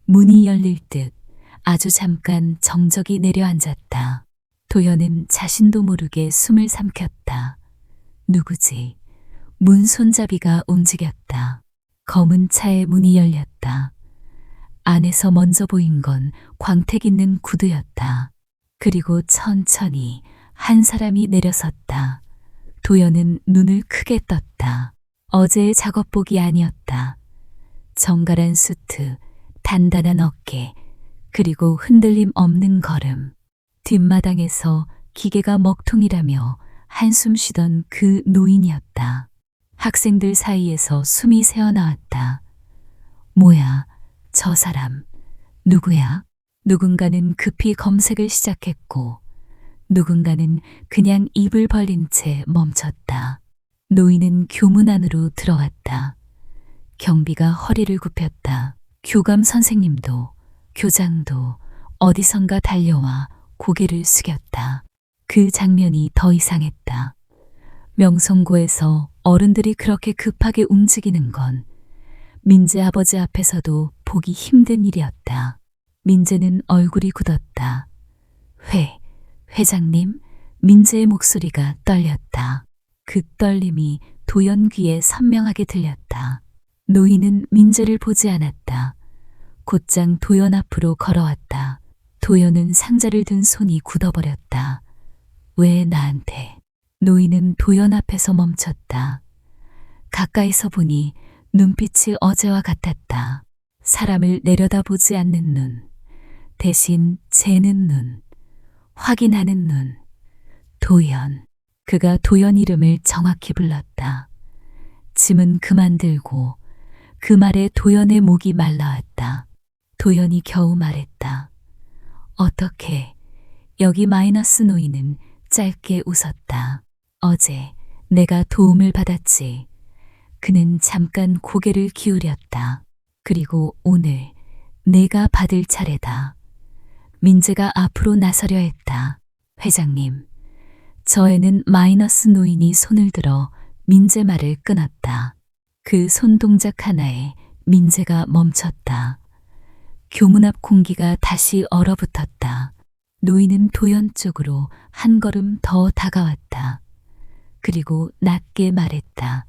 문이 열릴 듯 아주 잠깐 정적이 내려앉았다. 도연은 자신도 모르게 숨을 삼켰다. 누구지? 문 손잡이가 움직였다. 검은 차의 문이 열렸다. 안에서 먼저 보인 건 광택 있는 구두였다. 그리고 천천히 한 사람이 내려섰다. 도연은 눈을 크게 떴다. 어제의 작업복이 아니었다. 정갈한 수트, 단단한 어깨, 그리고 흔들림 없는 걸음. 뒷마당에서 기계가 먹통이라며 한숨 쉬던 그 노인이었다. 학생들 사이에서 숨이 새어나왔다. 뭐야, 저 사람, 누구야? 누군가는 급히 검색을 시작했고, 누군가는 그냥 입을 벌린 채 멈췄다. 노인은 교문 안으로 들어왔다. 경비가 허리를 굽혔다. 교감 선생님도, 교장도 어디선가 달려와 고개를 숙였다. 그 장면이 더 이상했다. 명성고에서 어른들이 그렇게 급하게 움직이는 건 민재 아버지 앞에서도 보기 힘든 일이었다. 민재는 얼굴이 굳었다. 회장님, 민재의 목소리가 떨렸다. 그 떨림이 도연 귀에 선명하게 들렸다. 노인은 민재를 보지 않았다. 곧장 도연 앞으로 걸어왔다. 도연은 상자를 든 손이 굳어버렸다. 왜 나한테? 노인은 도연 앞에서 멈췄다. 가까이서 보니 눈빛이 어제와 같았다. 사람을 내려다보지 않는 눈, 대신 재는 눈, 확인하는 눈. 도연. 그가 도연 이름을 정확히 불렀다. 짐은 그만 들고 그 말에 도연의 목이 말라왔다. 도연이 겨우 말했다. 어떻게? 여기 마이너스 노인은 짧게 웃었다. 어제 내가 도움을 받았지. 그는 잠깐 고개를 기울였다. 그리고 오늘 내가 받을 차례다. 민재가 앞으로 나서려 했다. 회장님, 저 애는 마이너스 노인이 손을 들어 민재 말을 끊었다. 그 손동작 하나에 민재가 멈췄다. 교문 앞 공기가 다시 얼어붙었다. 노인은 도연 쪽으로 한 걸음 더 다가왔다. 그리고 낮게 말했다.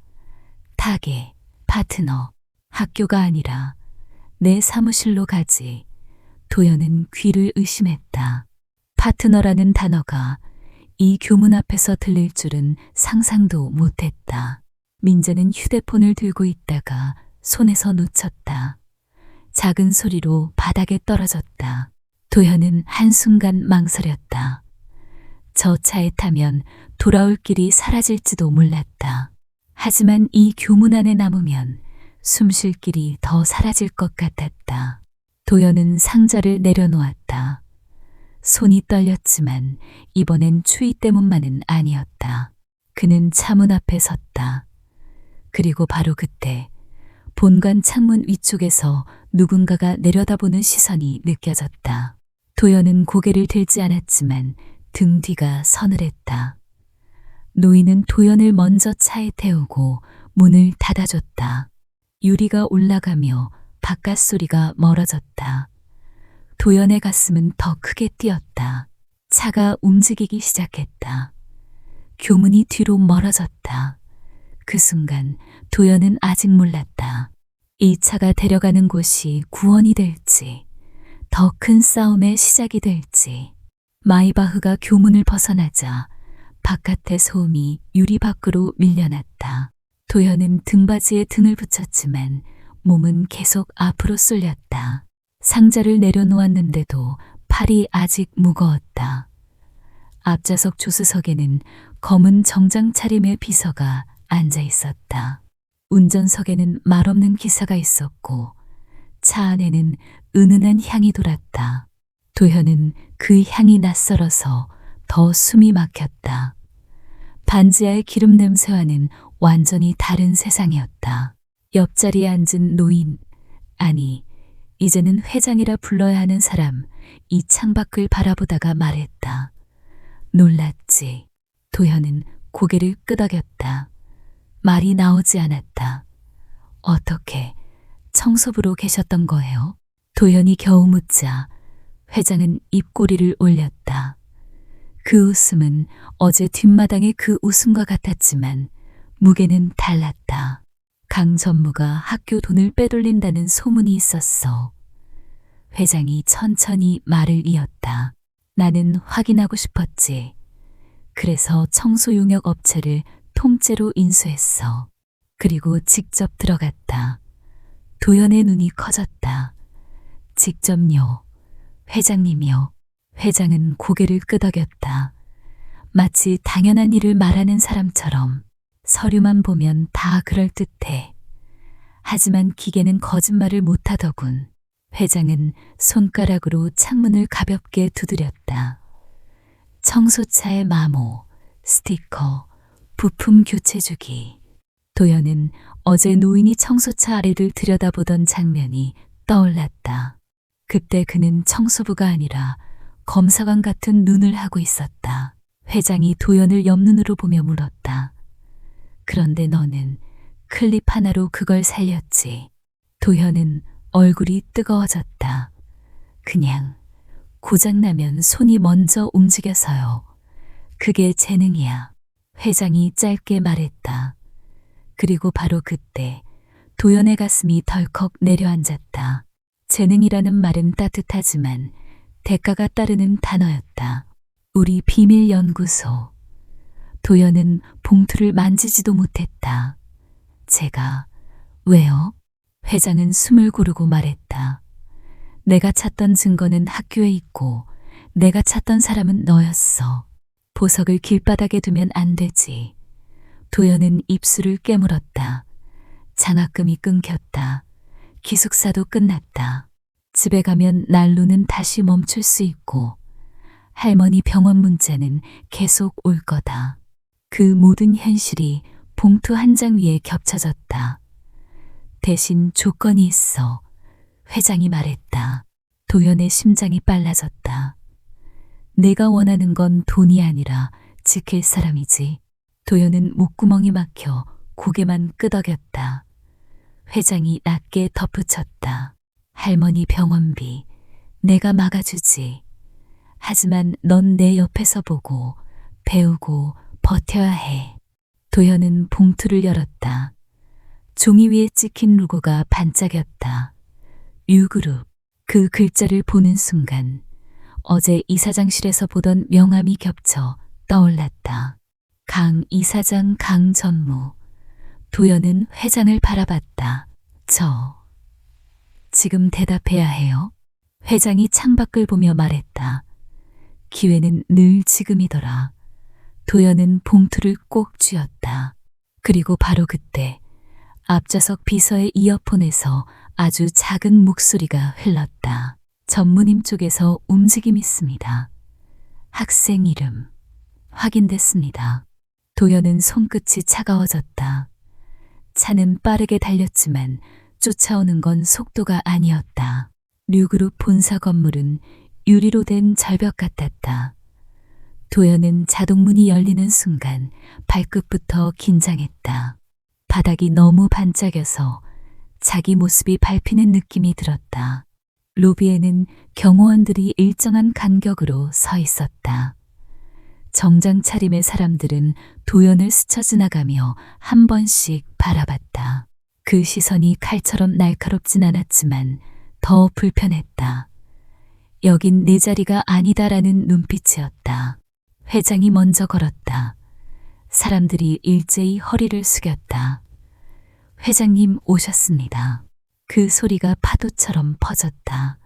타겟, 파트너, 학교가 아니라 내 사무실로 가지. 도연은 귀를 의심했다. 파트너라는 단어가 이 교문 앞에서 들릴 줄은 상상도 못했다. 민재는 휴대폰을 들고 있다가 손에서 놓쳤다. 작은 소리로 바닥에 떨어졌다. 도연은 한순간 망설였다. 저 차에 타면 돌아올 길이 사라질지도 몰랐다. 하지만 이 교문 안에 남으면 숨 쉴 길이 더 사라질 것 같았다. 도연은 상자를 내려놓았다. 손이 떨렸지만 이번엔 추위 때문만은 아니었다. 그는 차문 앞에 섰다. 그리고 바로 그때 본관 창문 위쪽에서 누군가가 내려다보는 시선이 느껴졌다. 도연은 고개를 들지 않았지만 등 뒤가 서늘했다. 노인은 도연을 먼저 차에 태우고 문을 닫아줬다. 유리가 올라가며 바깥 소리가 멀어졌다. 도연의 가슴은 더 크게 뛰었다. 차가 움직이기 시작했다. 교문이 뒤로 멀어졌다. 그 순간 도연은 아직 몰랐다. 이 차가 데려가는 곳이 구원이 될지, 더 큰 싸움의 시작이 될지. 마이바흐가 교문을 벗어나자 바깥의 소음이 유리 밖으로 밀려났다. 도연은 등받이에 등을 붙였지만 몸은 계속 앞으로 쏠렸다. 상자를 내려놓았는데도 팔이 아직 무거웠다. 앞좌석 조수석에는 검은 정장 차림의 비서가 앉아 있었다. 운전석에는 말없는 기사가 있었고 차 안에는 은은한 향이 돌았다. 도현은 그 향이 낯설어서 더 숨이 막혔다. 반지하의 기름 냄새와는 완전히 다른 세상이었다. 옆자리에 앉은 노인, 아니, 이제는 회장이라 불러야 하는 사람, 이 창밖을 바라보다가 말했다. 놀랐지. 도현은 고개를 끄덕였다. 말이 나오지 않았다. 어떻게 청소부로 계셨던 거예요? 도현이 겨우 묻자 회장은 입꼬리를 올렸다. 그 웃음은 어제 뒷마당의 그 웃음과 같았지만 무게는 달랐다. 강 전무가 학교 돈을 빼돌린다는 소문이 있었어. 회장이 천천히 말을 이었다. 나는 확인하고 싶었지. 그래서 청소용역 업체를 통째로 인수했어. 그리고 직접 들어갔다. 도연의 눈이 커졌다. 직접요. 회장님이요. 회장은 고개를 끄덕였다. 마치 당연한 일을 말하는 사람처럼. 서류만 보면 다 그럴듯해. 하지만 기계는 거짓말을 못하더군. 회장은 손가락으로 창문을 가볍게 두드렸다. 청소차의 마모, 스티커, 부품 교체주기. 도연은 어제 노인이 청소차 아래를 들여다보던 장면이 떠올랐다. 그때 그는 청소부가 아니라 검사관 같은 눈을 하고 있었다. 회장이 도연을 옆눈으로 보며 물었다. 그런데 너는 클립 하나로 그걸 살렸지. 도현은 얼굴이 뜨거워졌다. 그냥 고장나면 손이 먼저 움직여서요. 그게 재능이야. 회장이 짧게 말했다. 그리고 바로 그때 도연의 가슴이 덜컥 내려앉았다. 재능이라는 말은 따뜻하지만 대가가 따르는 단어였다. 우리 비밀 연구소. 도연은 봉투를 만지지도 못했다. 제가 왜요? 회장은 숨을 고르고 말했다. 내가 찾던 증거는 학교에 있고 내가 찾던 사람은 너였어. 보석을 길바닥에 두면 안 되지. 도연은 입술을 깨물었다. 장학금이 끊겼다. 기숙사도 끝났다. 집에 가면 난로는 다시 멈출 수 있고 할머니 병원 문자는 계속 올 거다. 그 모든 현실이 봉투 한 장 위에 겹쳐졌다. 대신 조건이 있어. 회장이 말했다. 도연의 심장이 빨라졌다. 내가 원하는 건 돈이 아니라 지킬 사람이지. 도연은 목구멍이 막혀 고개만 끄덕였다. 회장이 낮게 덧붙였다. 할머니 병원비 내가 막아주지. 하지만 넌 내 옆에서 보고 배우고 버텨야 해. 도현은 봉투를 열었다. 종이 위에 찍힌 로고가 반짝였다. 유그룹. 그 글자를 보는 순간 어제 이사장실에서 보던 명함이 겹쳐 떠올랐다. 강 이사장 강 전무. 도연은 회장을 바라봤다. 지금 대답해야 해요. 회장이 창밖을 보며 말했다. 기회는 늘 지금이더라. 도연은 봉투를 꼭 쥐었다. 그리고 바로 그때 앞좌석 비서의 이어폰에서 아주 작은 목소리가 흘렀다. 전무님 쪽에서 움직임 있습니다. 학생 이름 확인됐습니다. 도연은 손끝이 차가워졌다. 차는 빠르게 달렸지만 쫓아오는 건 속도가 아니었다. 류그룹 본사 건물은 유리로 된 절벽 같았다. 도연은 자동문이 열리는 순간 발끝부터 긴장했다. 바닥이 너무 반짝여서 자기 모습이 밟히는 느낌이 들었다. 로비에는 경호원들이 일정한 간격으로 서 있었다. 정장 차림의 사람들은 도연을 스쳐 지나가며 한 번씩 바라봤다. 그 시선이 칼처럼 날카롭진 않았지만 더 불편했다. 여긴 내 자리가 아니다라는 눈빛이었다. 회장이 먼저 걸었다. 사람들이 일제히 허리를 숙였다. 회장님 오셨습니다. 그 소리가 파도처럼 퍼졌다.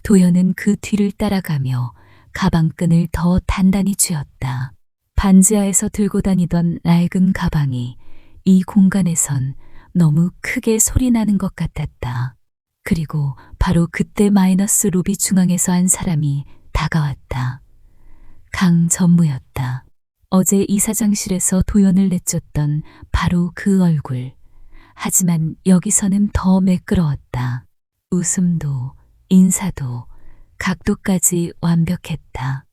도연은 그 뒤를 따라가며 가방끈을 더 단단히 쥐었다. 반지하에서 들고 다니던 낡은 가방이 이 공간에선 너무 크게 소리나는 것 같았다. 그리고 바로 그때 마이너스 로비 중앙에서 한 사람이 다가왔다. 강전무였다. 어제 이사장실에서 도연을 내쫓던 바로 그 얼굴. 하지만 여기서는 더 매끄러웠다. 웃음도 인사도 각도까지 완벽했다.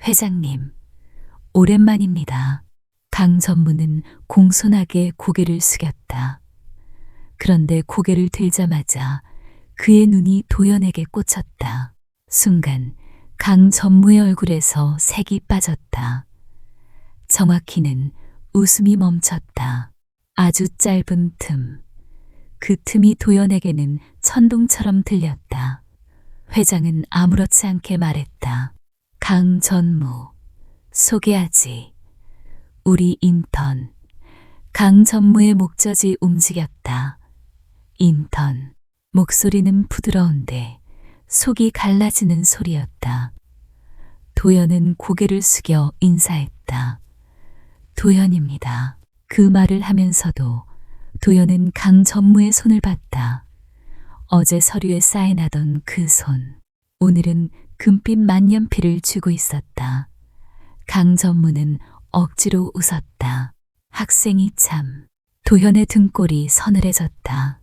회장님, 오랜만입니다. 강전무는 공손하게 고개를 숙였다. 그런데 고개를 들자마자 그의 눈이 도연에게 꽂혔다. 순간 강전무의 얼굴에서 색이 빠졌다. 정확히는 웃음이 멈췄다. 아주 짧은 틈. 그 틈이 도연에게는 천둥처럼 들렸다. 회장은 아무렇지 않게 말했다. 강전무, 소개하지. 우리 인턴. 강전무의 목젖이 움직였다. 인턴. 목소리는 부드러운데 속이 갈라지는 소리였다. 도연은 고개를 숙여 인사했다. 도연입니다. 그 말을 하면서도 도연은 강전무의 손을 봤다. 어제 서류에 사인하던 그 손. 오늘은 금빛 만년필을 쥐고 있었다. 강전무는 억지로 웃었다. 학생이 참. 도연의 등골이 서늘해졌다.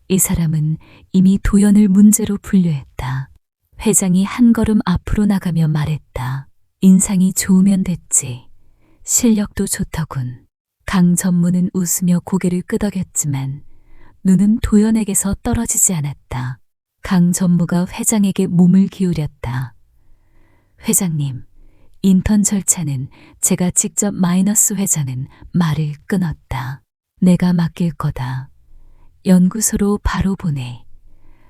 이 사람은 이미 도연을 문제로 분류했다. 회장이 한 걸음 앞으로 나가며 말했다. 인상이 좋으면 됐지. 실력도 좋더군. 강전무는 웃으며 고개를 끄덕였지만 눈은 도연에게서 떨어지지 않았다. 강전무가 회장에게 몸을 기울였다. 회장님, 인턴 절차는 제가 직접 마이너스 회장은 말을 끊었다. 내가 맡길 거다. 연구소로 바로 보내.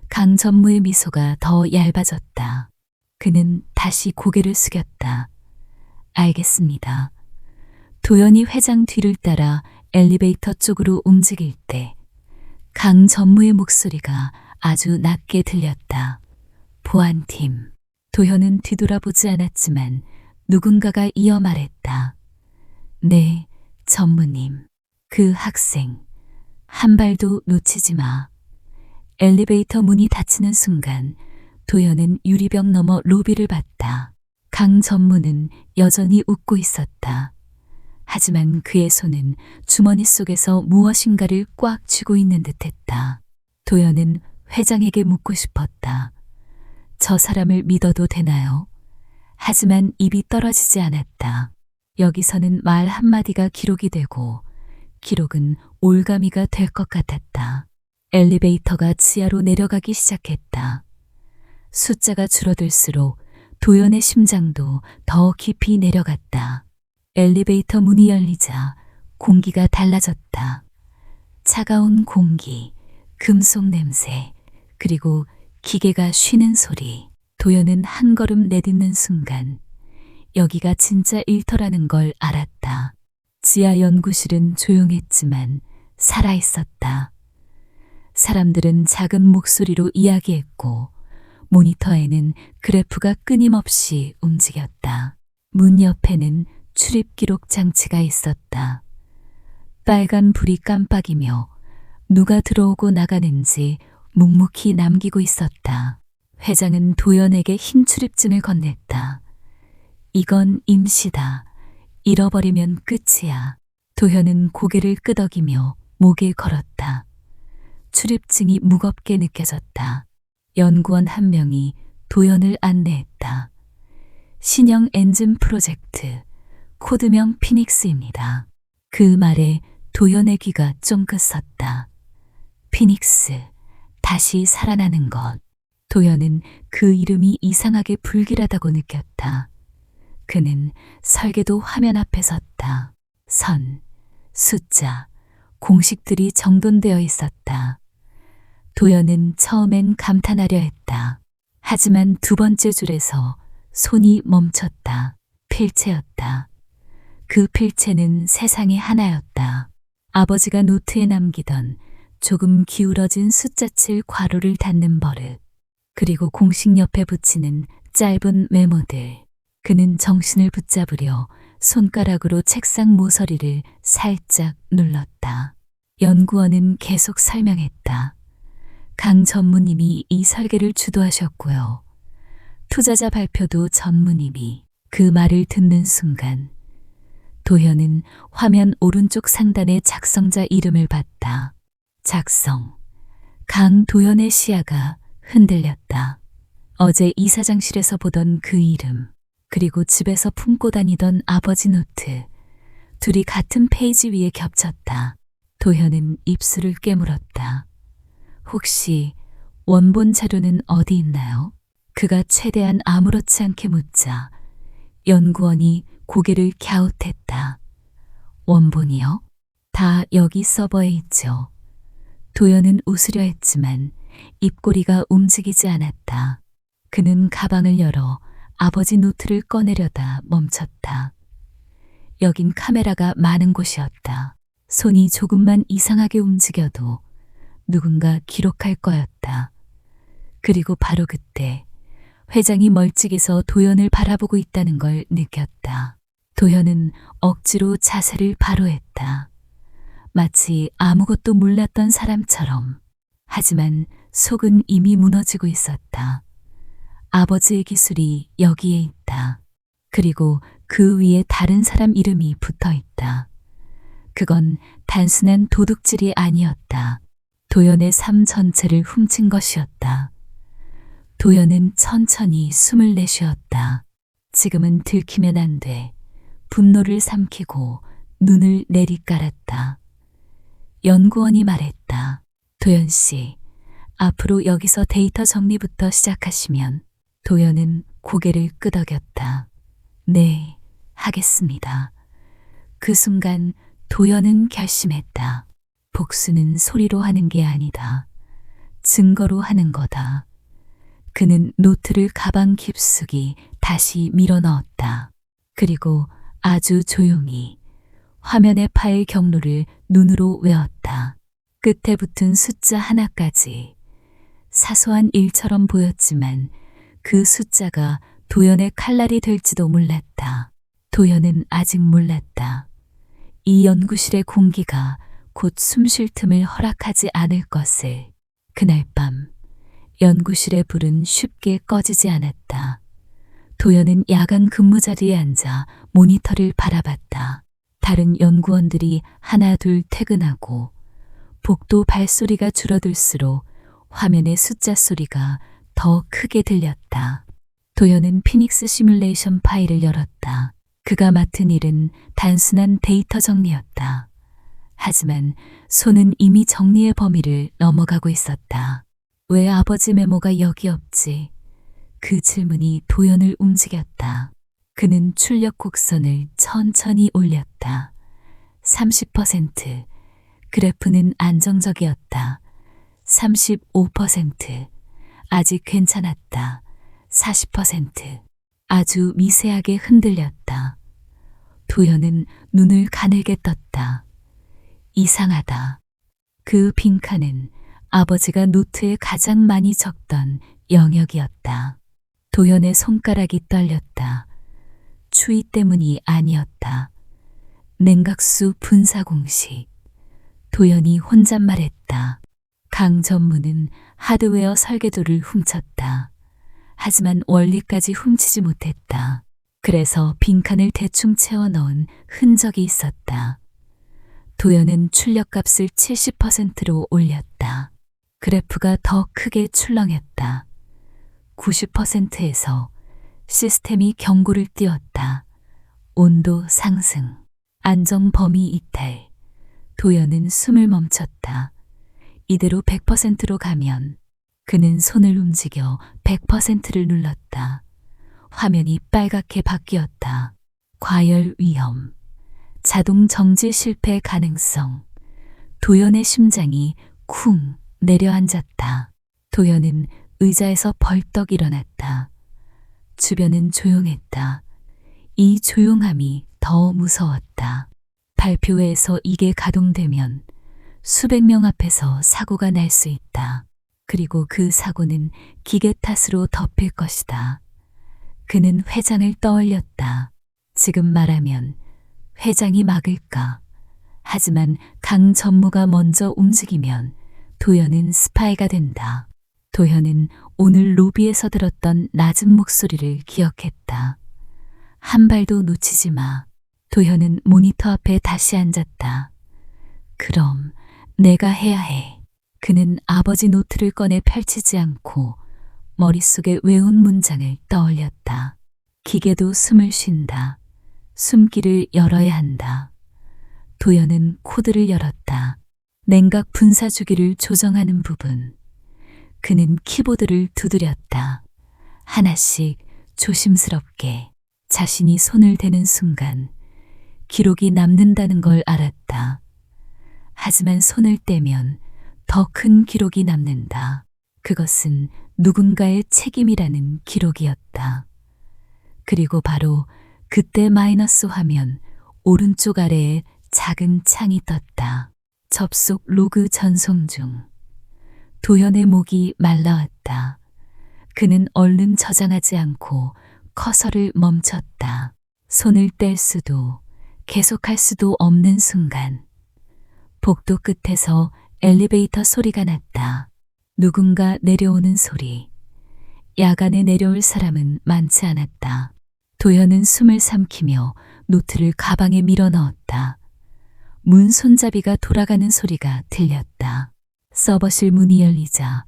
강전무의 미소가 더 얇아졌다. 그는 다시 고개를 숙였다. 알겠습니다. 도연이 회장 뒤를 따라 엘리베이터 쪽으로 움직일 때 강전무의 목소리가 아주 낮게 들렸다. 보안팀. 도연은 뒤돌아보지 않았지만 누군가가 이어 말했다. 네, 전무님. 그 학생. 한 발도 놓치지 마. 엘리베이터 문이 닫히는 순간 도연은 유리벽 너머 로비를 봤다. 강전무는 여전히 웃고 있었다. 하지만 그의 손은 주머니 속에서 무엇인가를 꽉 쥐고 있는 듯했다. 도연은 회장에게 묻고 싶었다. 저 사람을 믿어도 되나요? 하지만 입이 떨어지지 않았다. 여기서는 말 한마디가 기록이 되고 기록은 올가미가 될 것 같았다. 엘리베이터가 지하로 내려가기 시작했다. 숫자가 줄어들수록 도연의 심장도 더 깊이 내려갔다. 엘리베이터 문이 열리자 공기가 달라졌다. 차가운 공기, 금속 냄새, 그리고 기계가 쉬는 소리. 도연은 한 걸음 내딛는 순간 여기가 진짜 일터라는 걸 알았다. 지하 연구실은 조용했지만 살아있었다. 사람들은 작은 목소리로 이야기했고 모니터에는 그래프가 끊임없이 움직였다. 문 옆에는 출입 기록 장치가 있었다. 빨간 불이 깜빡이며 누가 들어오고 나가는지 묵묵히 남기고 있었다. 회장은 도연에게 흰 출입증을 건넸다. 이건 임시다. 잃어버리면 끝이야. 도연은 고개를 끄덕이며 목에 걸었다. 출입증이 무겁게 느껴졌다. 연구원 한 명이 도연을 안내했다. 신형 엔진 프로젝트, 코드명 피닉스입니다. 그 말에 도연의 귀가 쫑긋 섰다. 피닉스, 다시 살아나는 것. 도연은 그 이름이 이상하게 불길하다고 느꼈다. 그는 설계도 화면 앞에 섰다. 선, 숫자, 공식들이 정돈되어 있었다. 도연은 처음엔 감탄하려 했다. 하지만 두 번째 줄에서 손이 멈췄다. 필체였다. 그 필체는 세상에 하나였다. 아버지가 노트에 남기던 조금 기울어진 숫자칠 괄호를 닫는 버릇. 그리고 공식 옆에 붙이는 짧은 메모들. 그는 정신을 붙잡으려 손가락으로 책상 모서리를 살짝 눌렀다. 연구원은 계속 설명했다. 강 전무님이 이 설계를 주도하셨고요. 투자자 발표도 전무님이. 그 말을 듣는 순간 도현은 화면 오른쪽 상단의 작성자 이름을 봤다. 작성. 강도현의 시야가 흔들렸다. 어제 이사장실에서 보던 그 이름, 그리고 집에서 품고 다니던 아버지 노트, 둘이 같은 페이지 위에 겹쳤다. 도현은 입술을 깨물었다. 혹시 원본 자료는 어디 있나요? 그가 최대한 아무렇지 않게 묻자 연구원이 고개를 갸웃했다. 원본이요? 다 여기 서버에 있죠. 도현은 웃으려 했지만 입꼬리가 움직이지 않았다. 그는 가방을 열어 아버지 노트를 꺼내려다 멈췄다. 여긴 카메라가 많은 곳이었다. 손이 조금만 이상하게 움직여도 누군가 기록할 거였다. 그리고 바로 그때 회장이 멀찍이서 도현을 바라보고 있다는 걸 느꼈다. 도현은 억지로 자세를 바로 했다. 마치 아무것도 몰랐던 사람처럼. 하지만 속은 이미 무너지고 있었다. 아버지의 기술이 여기에 있다. 그리고 그 위에 다른 사람 이름이 붙어 있다. 그건 단순한 도둑질이 아니었다. 도연의 삶 전체를 훔친 것이었다. 도연은 천천히 숨을 내쉬었다. 지금은 들키면 안 돼. 분노를 삼키고 눈을 내리깔았다. 연구원이 말했다. 도연 씨, 앞으로 여기서 데이터 정리부터 시작하시면. 도연은 고개를 끄덕였다. 네, 하겠습니다. 그 순간 도연은 결심했다. 복수는 소리로 하는 게 아니다. 증거로 하는 거다. 그는 노트를 가방 깊숙이 다시 밀어 넣었다. 그리고 아주 조용히 화면의 파일 경로를 눈으로 외웠다. 끝에 붙은 숫자 하나까지. 사소한 일처럼 보였지만 그 숫자가 도연의 칼날이 될지도 몰랐다. 도연은 아직 몰랐다. 이 연구실의 공기가 곧 숨 쉴 틈을 허락하지 않을 것을. 그날 밤 연구실의 불은 쉽게 꺼지지 않았다. 도연은 야간 근무 자리에 앉아 모니터를 바라봤다. 다른 연구원들이 하나 둘 퇴근하고 복도 발소리가 줄어들수록 화면의 숫자 소리가 더 크게 들렸다. 도연은 피닉스 시뮬레이션 파일을 열었다. 그가 맡은 일은 단순한 데이터 정리였다. 하지만 손은 이미 정리의 범위를 넘어가고 있었다. 왜 아버지 메모가 여기 없지? 그 질문이 도연을 움직였다. 그는 출력 곡선을 천천히 올렸다. 30%. 그래프는 안정적이었다. 35%. 아직 괜찮았다. 40%. 아주 미세하게 흔들렸다. 도연은 눈을 가늘게 떴다. 이상하다. 그 빈칸은 아버지가 노트에 가장 많이 적던 영역이었다. 도연의 손가락이 떨렸다. 추위 때문이 아니었다. 냉각수 분사 공식. 도연이 혼잣말했다. 강 전무는 하드웨어 설계도를 훔쳤다. 하지만 원리까지 훔치지 못했다. 그래서 빈칸을 대충 채워 넣은 흔적이 있었다. 도연은 출력값을 70%로 올렸다. 그래프가 더 크게 출렁였다. 90%에서 시스템이 경고를 띄웠다. 온도 상승, 안정 범위 이탈. 도연은 숨을 멈췄다. 이대로 100%로 가면. 그는 손을 움직여 100%를 눌렀다. 화면이 빨갛게 바뀌었다. 과열 위험, 자동 정지 실패 가능성. 도연의 심장이 쿵 내려앉았다. 도연은 의자에서 벌떡 일어났다. 주변은 조용했다. 이 조용함이 더 무서웠다. 발표회에서 이게 가동되면 수백 명 앞에서 사고가 날 수 있다. 그리고 그 사고는 기계 탓으로 덮일 것이다. 그는 회장을 떠올렸다. 지금 말하면 회장이 막을까? 하지만 강 전무가 먼저 움직이면 도연은 스파이가 된다. 도연은 오늘 로비에서 들었던 낮은 목소리를 기억했다. 한 발도 놓치지 마. 도현은 모니터 앞에 다시 앉았다. 그럼 내가 해야 해. 그는 아버지 노트를 꺼내 펼치지 않고 머릿속에 외운 문장을 떠올렸다. 기계도 숨을 쉰다. 숨기를 열어야 한다. 도연은 코드를 열었다. 냉각 분사 주기를 조정하는 부분. 그는 키보드를 두드렸다. 하나씩 조심스럽게. 자신이 손을 대는 순간 기록이 남는다는 걸 알았다. 하지만 손을 떼면 더 큰 기록이 남는다. 그것은 누군가의 책임이라는 기록이었다. 그리고 바로 그때 마이너스 화면 오른쪽 아래에 작은 창이 떴다. 접속 로그 전송 중. 도현의 목이 말라왔다. 그는 얼른 저장하지 않고 커서를 멈췄다. 손을 뗄 수도 계속할 수도 없는 순간 복도 끝에서 엘리베이터 소리가 났다. 누군가 내려오는 소리. 야간에 내려올 사람은 많지 않았다. 도현은 숨을 삼키며 노트를 가방에 밀어 넣었다. 문 손잡이가 돌아가는 소리가 들렸다. 서버실 문이 열리자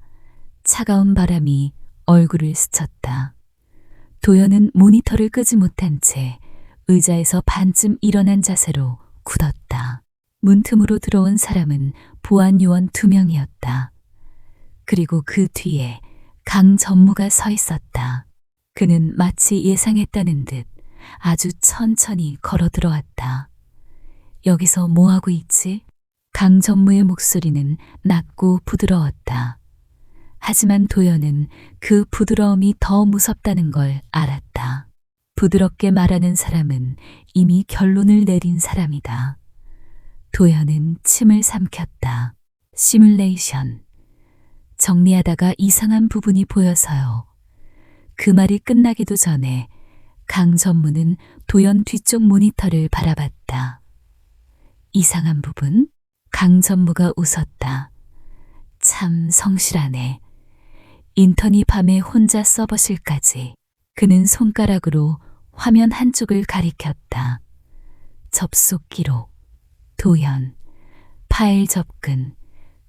차가운 바람이 얼굴을 스쳤다. 도현은 모니터를 끄지 못한 채 의자에서 반쯤 일어난 자세로 굳었다. 문틈으로 들어온 사람은 보안 요원 2명이었다. 그리고 그 뒤에 강 전무가 서 있었다. 그는 마치 예상했다는 듯 아주 천천히 걸어 들어왔다. 여기서 뭐하고 있지? 강 전무의 목소리는 낮고 부드러웠다. 하지만 도연은 그 부드러움이 더 무섭다는 걸 알았다. 부드럽게 말하는 사람은 이미 결론을 내린 사람이다. 도연은 침을 삼켰다. 시뮬레이션. 정리하다가 이상한 부분이 보여서요. 그 말이 끝나기도 전에 강 전무는 도연 뒤쪽 모니터를 바라봤다. 이상한 부분? 강 전무가 웃었다. 참 성실하네. 인턴이 밤에 혼자 서버실까지. 그는 손가락으로 화면 한쪽을 가리켰다. 접속 기록, 도연, 파일 접근,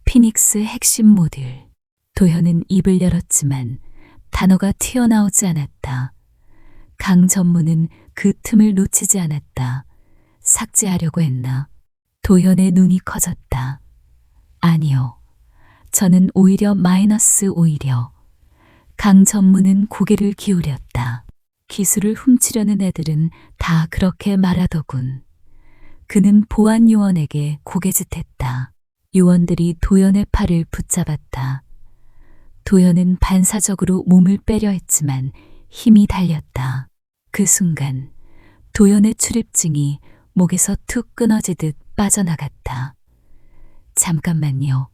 피닉스 핵심 모듈. 도연은 입을 열었지만 단어가 튀어나오지 않았다. 강 전무는 그 틈을 놓치지 않았다. 삭제하려고 했나? 도연의 눈이 커졌다. 아니요. 저는 오히려 마이너스 오히려. 강 전무는 고개를 기울였다. 기술을 훔치려는 애들은 다 그렇게 말하더군. 그는 보안 요원에게 고개짓했다. 요원들이 도연의 팔을 붙잡았다. 도연은 반사적으로 몸을 빼려 했지만 힘이 달렸다. 그 순간 도연의 출입증이 목에서 툭 끊어지듯 빠져나갔다. 잠깐만요.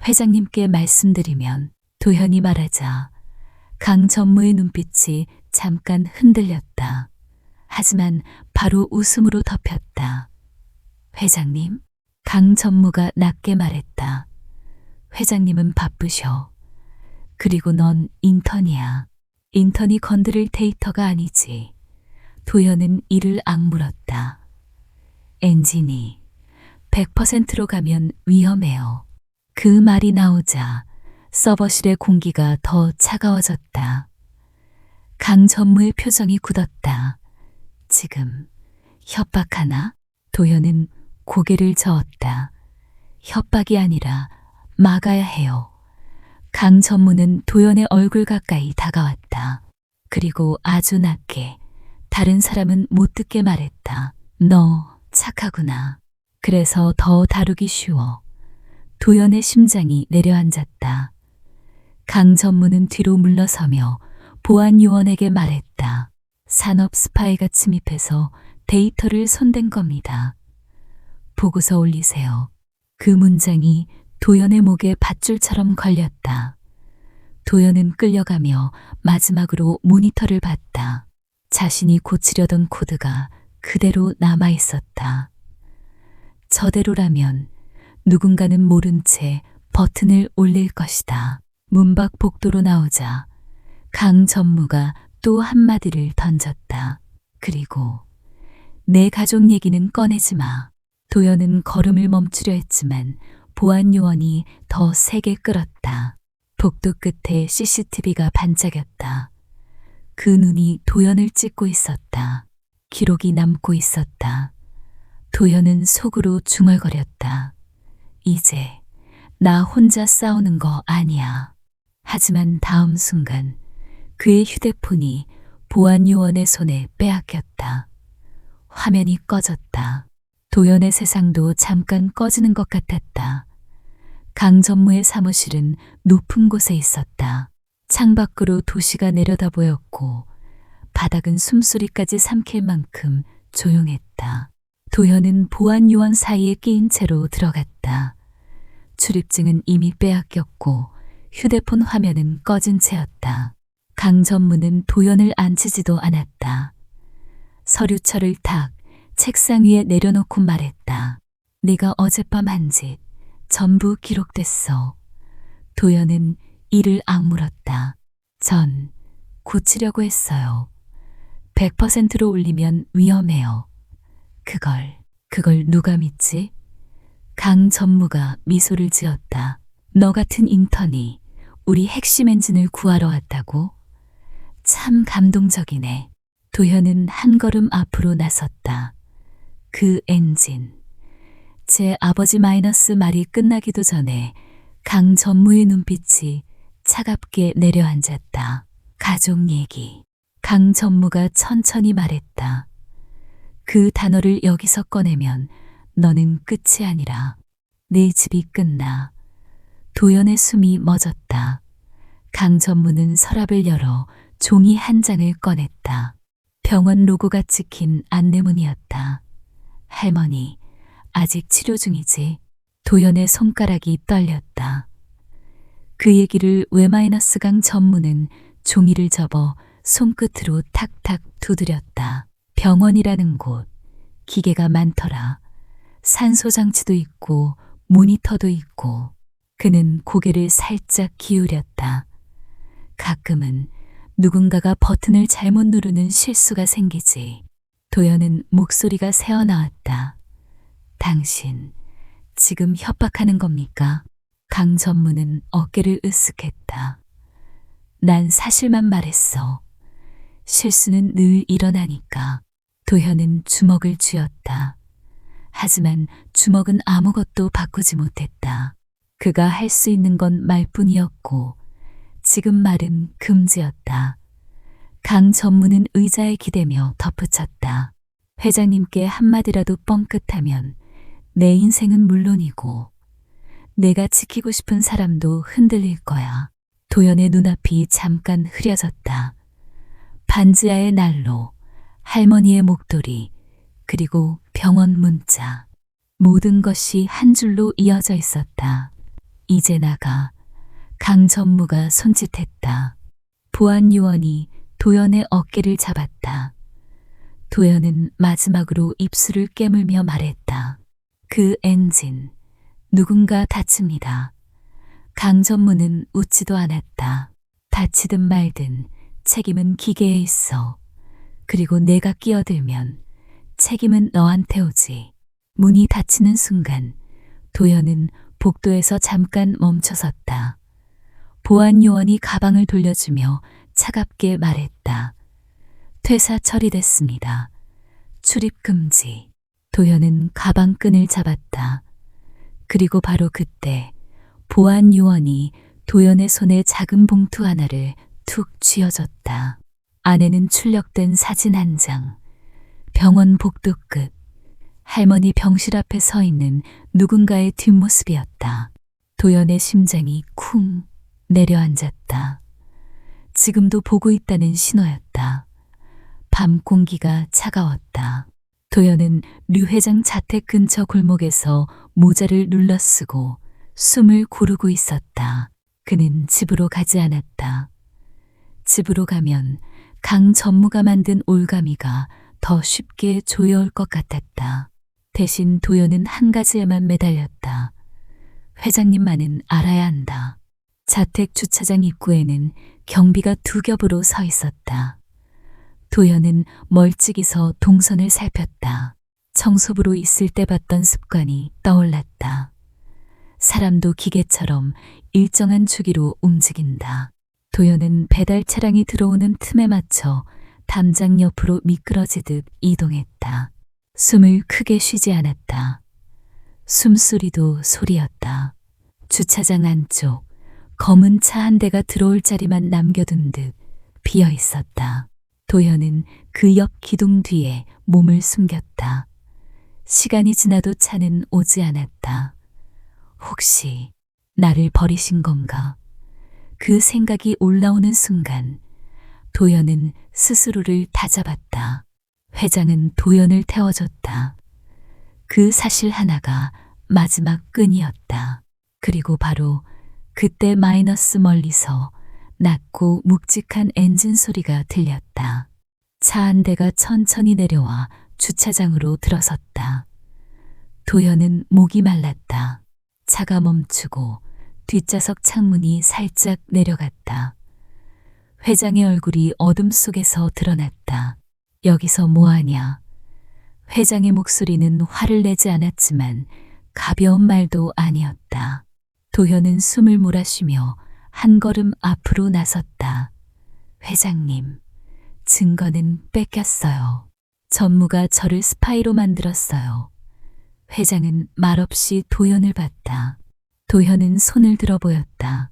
회장님께 말씀드리면. 도연이 말하자 강 전무의 눈빛이 잠깐 흔들렸다. 하지만 바로 웃음으로 덮였다. 회장님? 강 전무가 낮게 말했다. 회장님은 바쁘셔. 그리고 넌 인턴이야. 인턴이 건드릴 데이터가 아니지. 도연은 이를 악물었다. 엔진이 100%로 가면 위험해요. 그 말이 나오자 서버실의 공기가 더 차가워졌다. 강 전무의 표정이 굳었다. 지금 협박하나? 도연은 고개를 저었다. 협박이 아니라 막아야 해요. 강 전무는 도연의 얼굴 가까이 다가왔다. 그리고 아주 낮게 다른 사람은 못 듣게 말했다. 너 착하구나. 그래서 더 다루기 쉬워. 도연의 심장이 내려앉았다. 강 전무는 뒤로 물러서며 보안 요원에게 말했다. 산업 스파이가 침입해서 데이터를 손댄 겁니다. 보고서 올리세요. 그 문장이 도연의 목에 밧줄처럼 걸렸다. 도연은 끌려가며 마지막으로 모니터를 봤다. 자신이 고치려던 코드가 그대로 남아 있었다. 저대로라면 누군가는 모른 채 버튼을 올릴 것이다. 문 밖 복도로 나오자 강 전무가 또 한마디를 던졌다. 그리고 내 가족 얘기는 꺼내지 마. 도연은 걸음을 멈추려 했지만 보안 요원이 더 세게 끌었다. 복도 끝에 CCTV가 반짝였다. 그 눈이 도연을 찍고 있었다. 기록이 남고 있었다. 도연은 속으로 중얼거렸다. 이제 나 혼자 싸우는 거 아니야. 하지만 다음 순간 그의 휴대폰이 보안 요원의 손에 빼앗겼다. 화면이 꺼졌다. 도연의 세상도 잠깐 꺼지는 것 같았다. 강 전무의 사무실은 높은 곳에 있었다. 창밖으로 도시가 내려다 보였고 바닥은 숨소리까지 삼킬 만큼 조용했다. 도연은 보안 요원 사이에 끼인 채로 들어갔다. 출입증은 이미 빼앗겼고 휴대폰 화면은 꺼진 채였다. 강 전무는 도연을 앉히지도 않았다. 서류철을 탁 책상 위에 내려놓고 말했다. 네가 어젯밤 한 짓 전부 기록됐어. 도연은 이를 악물었다. 전 고치려고 했어요. 100%로 올리면 위험해요. 그걸 누가 믿지? 강 전무가 미소를 지었다. 너 같은 인턴이 우리 핵심 엔진을 구하러 왔다고? 참 감동적이네. 도현은 한 걸음 앞으로 나섰다. 그 엔진. 제 아버지 마이너스 말이 끝나기도 전에 강 전무의 눈빛이 차갑게 내려앉았다. 가족 얘기. 강 전무가 천천히 말했다. 그 단어를 여기서 꺼내면 너는 끝이 아니라 내 집이 끝나. 도연의 숨이 멎었다. 강 전무는 서랍을 열어 종이 한 장을 꺼냈다. 병원 로고가 찍힌 안내문이었다. 할머니, 아직 치료 중이지. 도연의 손가락이 떨렸다. 그 얘기를 외마이너스강 전무는 종이를 접어 손끝으로 탁탁 두드렸다. 병원이라는 곳, 기계가 많더라. 산소장치도 있고 모니터도 있고. 그는 고개를 살짝 기울였다. 가끔은 누군가가 버튼을 잘못 누르는 실수가 생기지. 도연은 목소리가 새어나왔다. 당신, 지금 협박하는 겁니까? 강 전무는 어깨를 으쓱했다. 난 사실만 말했어. 실수는 늘 일어나니까. 도현은 주먹을 쥐었다. 하지만 주먹은 아무것도 바꾸지 못했다. 그가 할 수 있는 건 말뿐이었고 지금 말은 금지였다. 강 전무는 의자에 기대며 덧붙였다. 회장님께 한마디라도 뻥끗하면 내 인생은 물론이고 내가 지키고 싶은 사람도 흔들릴 거야. 도연의 눈앞이 잠깐 흐려졌다. 반지하의 난로, 할머니의 목도리, 그리고 병원 문자. 모든 것이 한 줄로 이어져 있었다. 이제 나가. 강 전무가 손짓했다. 보안 요원이 도연의 어깨를 잡았다. 도연은 마지막으로 입술을 깨물며 말했다. 그 엔진, 누군가 다칩니다. 강 전무는 웃지도 않았다. 다치든 말든 책임은 기계에 있어. 그리고 내가 끼어들면 책임은 너한테 오지. 문이 닫히는 순간 도연은 복도에서 잠깐 멈춰섰다. 보안 요원이 가방을 돌려주며 차갑게 말했다. 퇴사 처리됐습니다. 출입 금지. 도연은 가방 끈을 잡았다. 그리고 바로 그때 보안 요원이 도연의 손에 작은 봉투 하나를 툭 쥐어줬다. 안에는 출력된 사진 한 장. 병원 복도 끝. 할머니 병실 앞에 서 있는 누군가의 뒷모습이었다. 도연의 심장이 쿵 내려앉았다. 지금도 보고 있다는 신호였다. 밤 공기가 차가웠다. 도연은 류 회장 자택 근처 골목에서 모자를 눌러쓰고 숨을 고르고 있었다. 그는 집으로 가지 않았다. 집으로 가면 강 전무가 만든 올가미가 더 쉽게 조여올 것 같았다. 대신 도연은 한 가지에만 매달렸다. 회장님만은 알아야 한다. 자택 주차장 입구에는 경비가 두 겹으로 서 있었다. 도연은 멀찍이서 동선을 살폈다. 청소부로 있을 때 봤던 습관이 떠올랐다. 사람도 기계처럼 일정한 주기로 움직인다. 도연은 배달 차량이 들어오는 틈에 맞춰 담장 옆으로 미끄러지듯 이동했다. 숨을 크게 쉬지 않았다. 숨소리도 소리였다. 주차장 안쪽 검은 차 한 대가 들어올 자리만 남겨둔 듯 비어 있었다. 도연은 그 옆 기둥 뒤에 몸을 숨겼다. 시간이 지나도 차는 오지 않았다. 혹시 나를 버리신 건가? 그 생각이 올라오는 순간 도연은 스스로를 다잡았다. 회장은 도연을 태워줬다. 그 사실 하나가 마지막 끈이었다. 그리고 바로 그때 마이너스 멀리서 낮고 묵직한 엔진 소리가 들렸다. 차 한 대가 천천히 내려와 주차장으로 들어섰다. 도연은 목이 말랐다. 차가 멈추고 뒷좌석 창문이 살짝 내려갔다. 회장의 얼굴이 어둠 속에서 드러났다. 여기서 뭐하냐? 회장의 목소리는 화를 내지 않았지만 가벼운 말도 아니었다. 도현은 숨을 몰아쉬며 한 걸음 앞으로 나섰다. 회장님, 증거는 뺏겼어요. 전무가 저를 스파이로 만들었어요. 회장은 말없이 도현을 봤다. 도현은 손을 들어 보였다.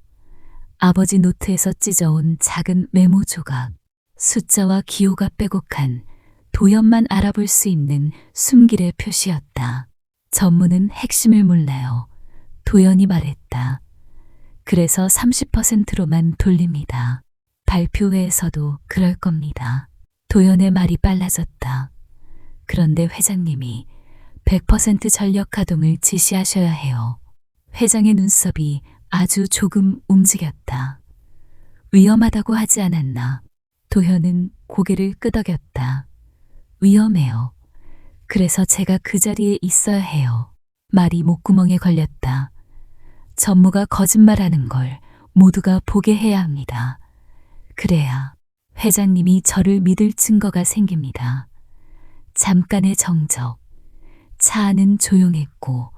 아버지 노트에서 찢어온 작은 메모 조각, 숫자와 기호가 빼곡한 도현만 알아볼 수 있는 숨길의 표시였다. 전무는 핵심을 몰라요. 도현이 말했다. 그래서 30%로만 돌립니다. 발표회에서도 그럴 겁니다. 도현의 말이 빨라졌다. 그런데 회장님이 100% 전력 가동을 지시하셔야 해요. 회장의 눈썹이 아주 조금 움직였다. 위험하다고 하지 않았나? 도현은 고개를 끄덕였다. 위험해요. 그래서 제가 그 자리에 있어야 해요. 말이 목구멍에 걸렸다. 전무가 거짓말하는 걸 모두가 보게 해야 합니다. 그래야 회장님이 저를 믿을 증거가 생깁니다. 잠깐의 정적. 차 안은 조용했고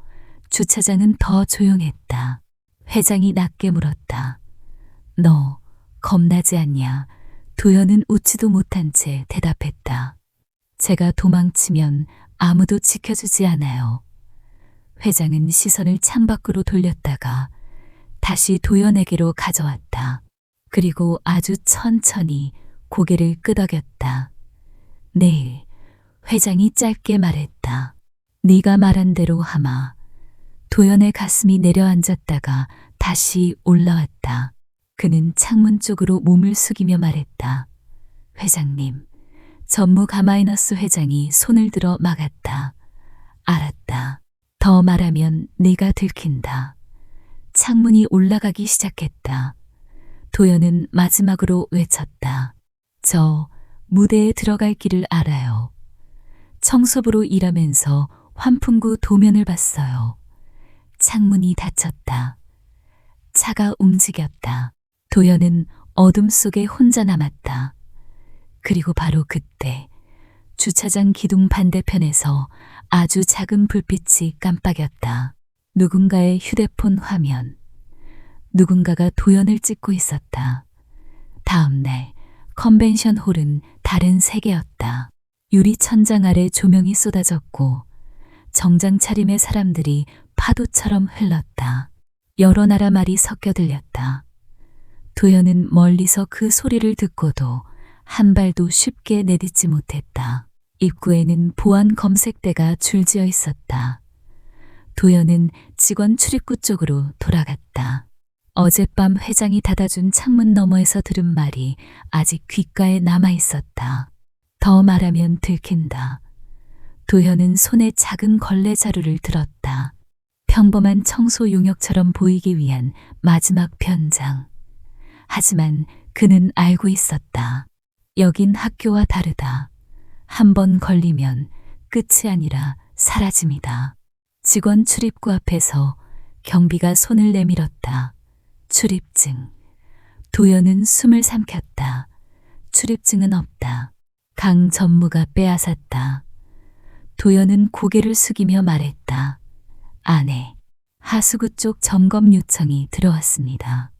주차장은 더 조용했다. 회장이 낮게 물었다. 너 겁나지 않냐? 도연은 웃지도 못한 채 대답했다. 제가 도망치면 아무도 지켜주지 않아요. 회장은 시선을 창밖으로 돌렸다가 다시 도연에게로 가져왔다. 그리고 아주 천천히 고개를 끄덕였다. 내일 회장이 짧게 말했다. 네가 말한 대로 하마. 도연의 가슴이 내려앉았다가 다시 올라왔다. 그는 창문 쪽으로 몸을 숙이며 말했다. 회장님, 전무 가마이너스 회장이 손을 들어 막았다. 알았다. 더 말하면 네가 들킨다. 창문이 올라가기 시작했다. 도연은 마지막으로 외쳤다. 저 무대에 들어갈 길을 알아요. 청소부로 일하면서 환풍구 도면을 봤어요. 창문이 닫혔다. 차가 움직였다. 도연은 어둠 속에 혼자 남았다. 그리고 바로 그때 주차장 기둥 반대편에서 아주 작은 불빛이 깜빡였다. 누군가의 휴대폰 화면. 누군가가 도연을 찍고 있었다. 다음 날 컨벤션 홀은 다른 세계였다. 유리 천장 아래 조명이 쏟아졌고 정장 차림의 사람들이 파도처럼 흘렀다. 여러 나라 말이 섞여 들렸다. 도연은 멀리서 그 소리를 듣고도 한 발도 쉽게 내딛지 못했다. 입구에는 보안 검색대가 줄지어 있었다. 도연은 직원 출입구 쪽으로 돌아갔다. 어젯밤 회장이 닫아준 창문 너머에서 들은 말이 아직 귓가에 남아 있었다. 더 말하면 들킨다. 도현은 손에 작은 걸레 자루를 들었다. 평범한 청소 용역처럼 보이기 위한 마지막 변장. 하지만 그는 알고 있었다. 여긴 학교와 다르다. 한 번 걸리면 끝이 아니라 사라짐이다. 직원 출입구 앞에서 경비가 손을 내밀었다. 출입증. 도연은 숨을 삼켰다. 출입증은 없다. 강 전무가 빼앗았다. 도연은 고개를 숙이며 말했다. 안에 하수구 쪽 점검 요청이 들어왔습니다.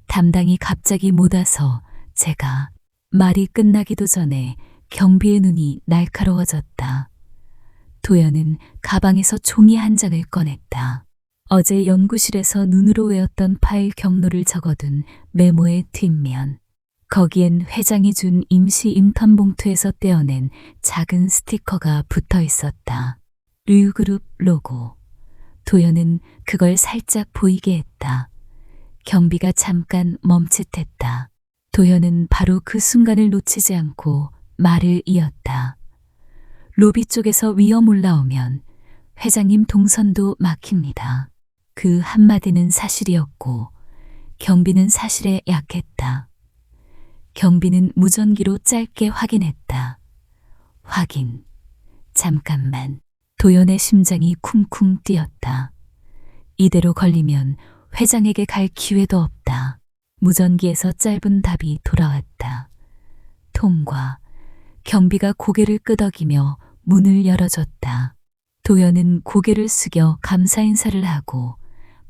담당이 갑자기 못 와서 제가 말이 끝나기도 전에 경비의 눈이 날카로워졌다. 도연은 가방에서 종이 한 장을 꺼냈다. 어제 연구실에서 눈으로 외웠던 파일 경로를 적어둔 메모의 뒷면. 거기엔 회장이 준 임시 인턴 봉투에서 떼어낸 작은 스티커가 붙어 있었다. 류그룹 로고. 도연은 그걸 살짝 보이게 했다. 경비가 잠깐 멈칫했다. 도연은 바로 그 순간을 놓치지 않고 말을 이었다. 로비 쪽에서 위험 올라오면 회장님 동선도 막힙니다. 그 한마디는 사실이었고 경비는 사실에 약했다. 경비는 무전기로 짧게 확인했다. 확인. 잠깐만. 도연의 심장이 쿵쿵 뛰었다. 이대로 걸리면 회장에게 갈 기회도 없다. 무전기에서 짧은 답이 돌아왔다. 통과. 경비가 고개를 끄덕이며 문을 열어줬다. 도연은 고개를 숙여 감사 인사를 하고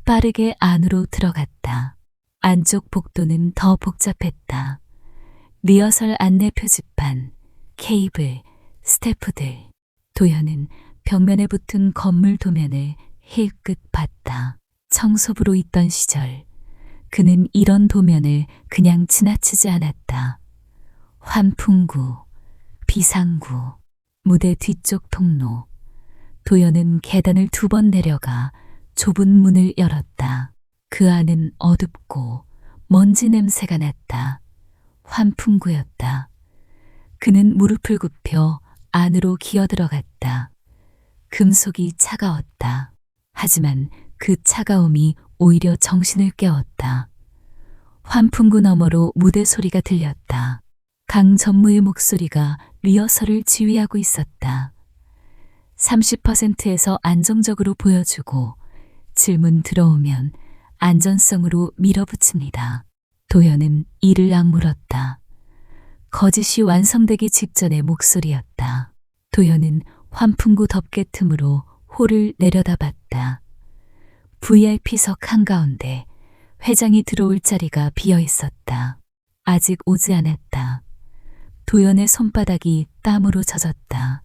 빠르게 안으로 들어갔다. 안쪽 복도는 더 복잡했다. 리허설 안내 표지판, 케이블, 스태프들. 도연은 벽면에 붙은 건물 도면을 힐끗 봤다. 청소부로 있던 시절 그는 이런 도면을 그냥 지나치지 않았다. 환풍구, 비상구, 무대 뒤쪽 통로. 도연은 계단을 2번 내려가 좁은 문을 열었다. 그 안은 어둡고 먼지 냄새가 났다. 환풍구였다. 그는 무릎을 굽혀 안으로 기어들어갔다. 금속이 차가웠다. 하지만 그 차가움이 오히려 정신을 깨웠다. 환풍구 너머로 무대 소리가 들렸다. 강 전무의 목소리가 리허설을 지휘하고 있었다. 30%에서 안정적으로 보여주고 질문 들어오면 안전성으로 밀어붙입니다. 도연은 이를 악물었다. 거짓이 완성되기 직전의 목소리였다. 도연은 환풍구 덮개 틈으로 홀을 내려다봤다. VIP석 한가운데 회장이 들어올 자리가 비어 있었다. 아직 오지 않았다. 도연의 손바닥이 땀으로 젖었다.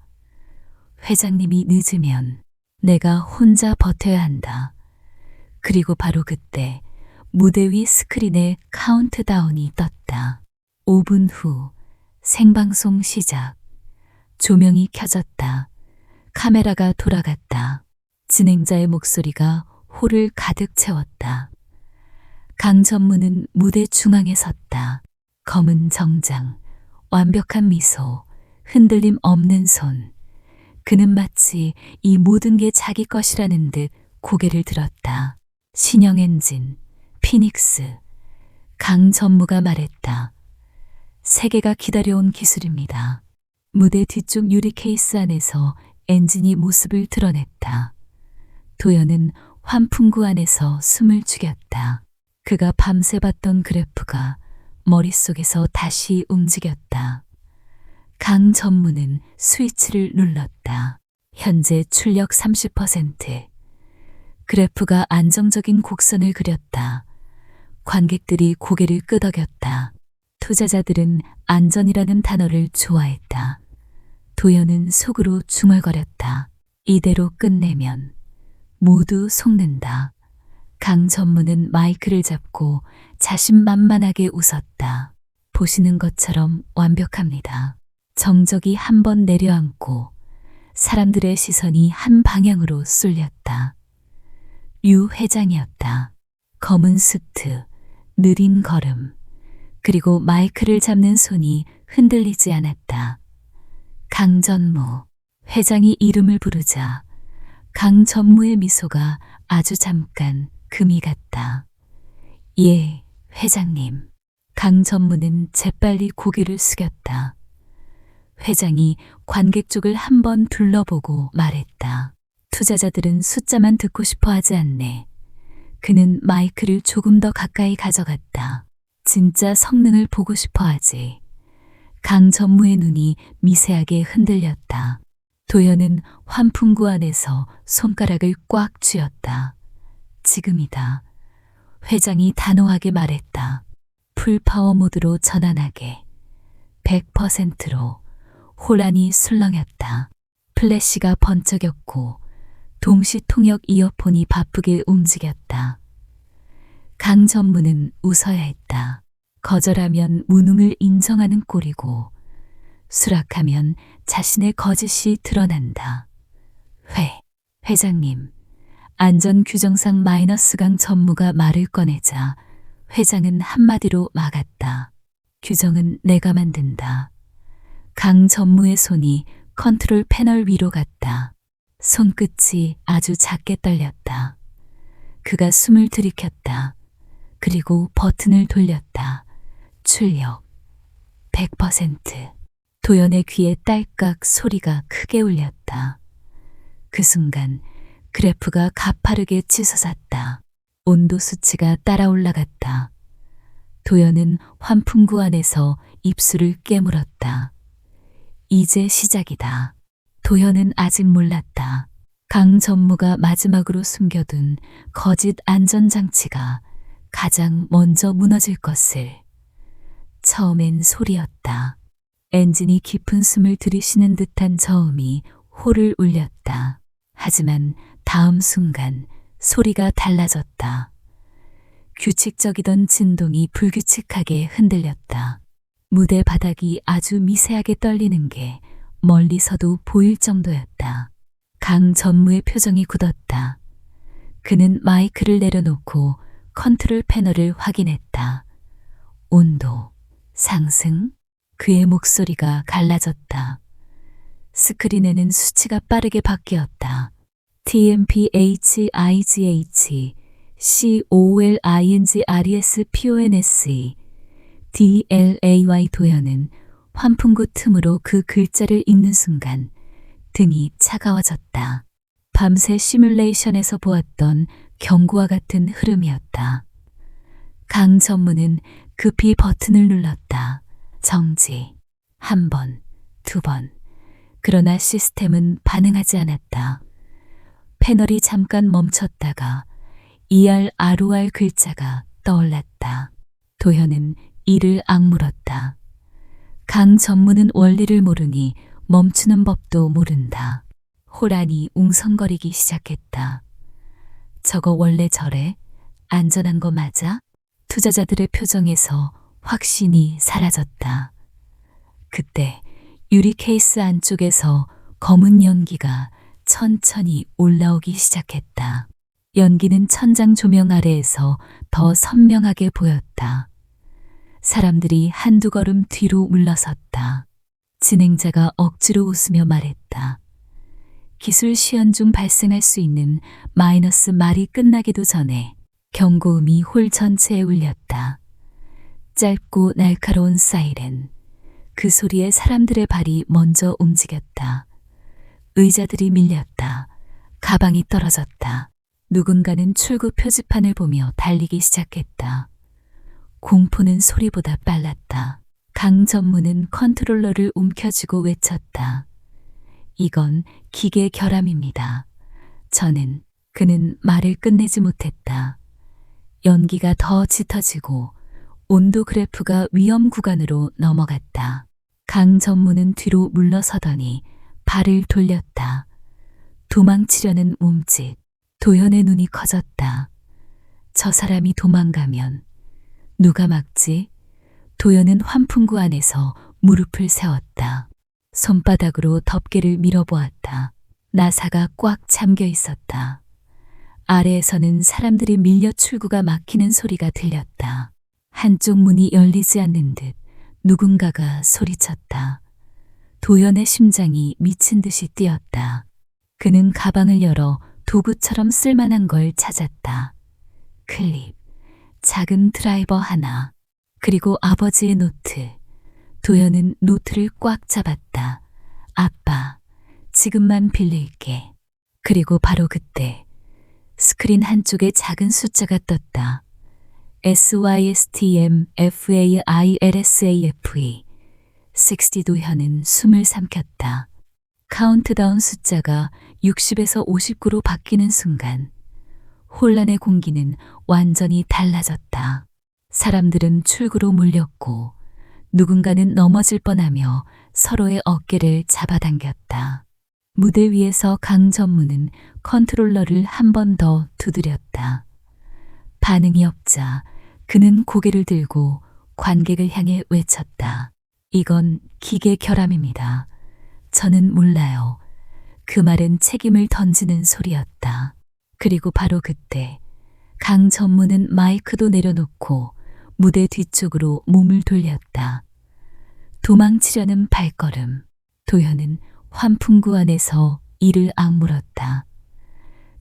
회장님이 늦으면 내가 혼자 버텨야 한다. 그리고 바로 그때 무대 위 스크린에 카운트다운이 떴다. 5분 후 생방송 시작. 조명이 켜졌다. 카메라가 돌아갔다. 진행자의 목소리가 홀을 가득 채웠다. 강 전무는 무대 중앙에 섰다. 검은 정장, 완벽한 미소, 흔들림 없는 손. 그는 마치 이 모든 게 자기 것이라는 듯 고개를 들었다. 신형 엔진, 피닉스. 강 전무가 말했다. 세계가 기다려온 기술입니다. 무대 뒤쪽 유리 케이스 안에서 엔진이 모습을 드러냈다. 도연은 환풍구 안에서 숨을 죽였다. 그가 밤새 봤던 그래프가 머릿속에서 다시 움직였다. 강 전무는 스위치를 눌렀다. 현재 출력 30%. 그래프가 안정적인 곡선을 그렸다. 관객들이 고개를 끄덕였다. 투자자들은 안전이라는 단어를 좋아했다. 도연은 속으로 중얼거렸다. 이대로 끝내면 모두 속는다. 강 전무는 마이크를 잡고 자신만만하게 웃었다. 보시는 것처럼 완벽합니다. 정적이 한 번 내려앉고 사람들의 시선이 한 방향으로 쏠렸다. 유 회장이었다. 검은 수트, 느린 걸음, 그리고 마이크를 잡는 손이 흔들리지 않았다. 강전무. 회장이 이름을 부르자 강 전무의 미소가 아주 잠깐 금이 갔다. 예, 회장님. 강 전무는 재빨리 고개를 숙였다. 회장이 관객 쪽을 한번 둘러보고 말했다. 투자자들은 숫자만 듣고 싶어 하지 않네. 그는 마이크를 조금 더 가까이 가져갔다. 진짜 성능을 보고 싶어 하지. 강 전무의 눈이 미세하게 흔들렸다. 도연은 환풍구 안에서 손가락을 꽉 쥐었다. 지금이다. 회장이 단호하게 말했다. 풀파워 모드로 전환하게. 100%로. 호란이 술렁였다. 플래시가 번쩍였고 동시 통역 이어폰이 바쁘게 움직였다. 강 전무는 웃어야 했다. 거절하면 무능을 인정하는 꼴이고 수락하면 자신의 거짓이 드러난다. 회장님. 안전 규정상 -강 전무가 말을 꺼내자 회장은 한마디로 막았다. 규정은 내가 만든다. 강 전무의 손이 컨트롤 패널 위로 갔다. 손끝이 아주 작게 떨렸다. 그가 숨을 들이켰다. 그리고 버튼을 돌렸다. 출력 100%. 도연의 귀에 딸깍 소리가 크게 울렸다. 그 순간 그래프가 가파르게 치솟았다. 온도 수치가 따라 올라갔다. 도연은 환풍구 안에서 입술을 깨물었다. 이제 시작이다. 도연은 아직 몰랐다. 강 전무가 마지막으로 숨겨둔 거짓 안전장치가 가장 먼저 무너질 것을. 처음엔 소리였다. 엔진이 깊은 숨을 들이쉬는 듯한 저음이 호를 울렸다. 하지만 다음 순간 소리가 달라졌다. 규칙적이던 진동이 불규칙하게 흔들렸다. 무대 바닥이 아주 미세하게 떨리는 게 멀리서도 보일 정도였다. 강 전무의 표정이 굳었다. 그는 마이크를 내려놓고 컨트롤 패널을 확인했다. 온도 상승? 그의 목소리가 갈라졌다. 스크린에는 수치가 빠르게 바뀌었다. TMPH, IGH, COL, ING, RES, PONSE, DLAY. 도연은 환풍구 틈으로 그 글자를 읽는 순간 등이 차가워졌다. 밤새 시뮬레이션에서 보았던 경고와 같은 흐름이었다. 강 전무는 급히 버튼을 눌렀다. 정지. 1번, 2번. 그러나 시스템은 반응하지 않았다. 패널이 잠깐 멈췄다가 ER, ROR 글자가 떠올랐다. 도현은 이를 악물었다. 강 전무는 원리를 모르니 멈추는 법도 모른다. 호란이 웅성거리기 시작했다. 저거 원래 저래? 안전한 거 맞아? 투자자들의 표정에서 확신이 사라졌다. 그때 유리 케이스 안쪽에서 검은 연기가 천천히 올라오기 시작했다. 연기는 천장 조명 아래에서 더 선명하게 보였다. 사람들이 한두 걸음 뒤로 물러섰다. 진행자가 억지로 웃으며 말했다. 기술 시연 중 발생할 수 있는 마이너스 말이 끝나기도 전에 경고음이 홀 전체에 울렸다. 짧고 날카로운 사이렌. 그 소리에 사람들의 발이 먼저 움직였다. 의자들이 밀렸다. 가방이 떨어졌다. 누군가는 출구 표지판을 보며 달리기 시작했다. 공포는 소리보다 빨랐다. 강 전무는 컨트롤러를 움켜쥐고 외쳤다. 이건 기계 결함입니다. 그는 말을 끝내지 못했다. 연기가 더 짙어지고 온도 그래프가 위험 구간으로 넘어갔다. 강 전무는 뒤로 물러서더니 발을 돌렸다. 도망치려는 몸짓. 도현의 눈이 커졌다. 저 사람이 도망가면 누가 막지? 도현은 환풍구 안에서 무릎을 세웠다. 손바닥으로 덮개를 밀어보았다. 나사가 꽉 잠겨 있었다. 아래에서는 사람들이 밀려 출구가 막히는 소리가 들렸다. 한쪽 문이 열리지 않는 듯 누군가가 소리쳤다. 도연의 심장이 미친 듯이 뛰었다. 그는 가방을 열어 도구처럼 쓸만한 걸 찾았다. 클립, 작은 드라이버 하나, 그리고 아버지의 노트. 도현은 노트를 꽉 잡았다. 아빠, 지금만 빌릴게. 그리고 바로 그때 스크린 한쪽에 작은 숫자가 떴다. SYSTMFAILSAFE 60. 도현은 숨을 삼켰다. 카운트다운 숫자가 60에서 59로 바뀌는 순간 혼란의 공기는 완전히 달라졌다. 사람들은 출구로 몰렸고 누군가는 넘어질 뻔하며 서로의 어깨를 잡아당겼다. 무대 위에서 강전무는 컨트롤러를 한 번 더 두드렸다. 반응이 없자 그는 고개를 들고 관객을 향해 외쳤다. 이건 기계 결함입니다. 저는 몰라요. 그 말은 책임을 던지는 소리였다. 그리고 바로 그때 강전무는 마이크도 내려놓고 무대 뒤쪽으로 몸을 돌렸다. 도망치려는 발걸음. 도현은 환풍구 안에서 이를 악물었다.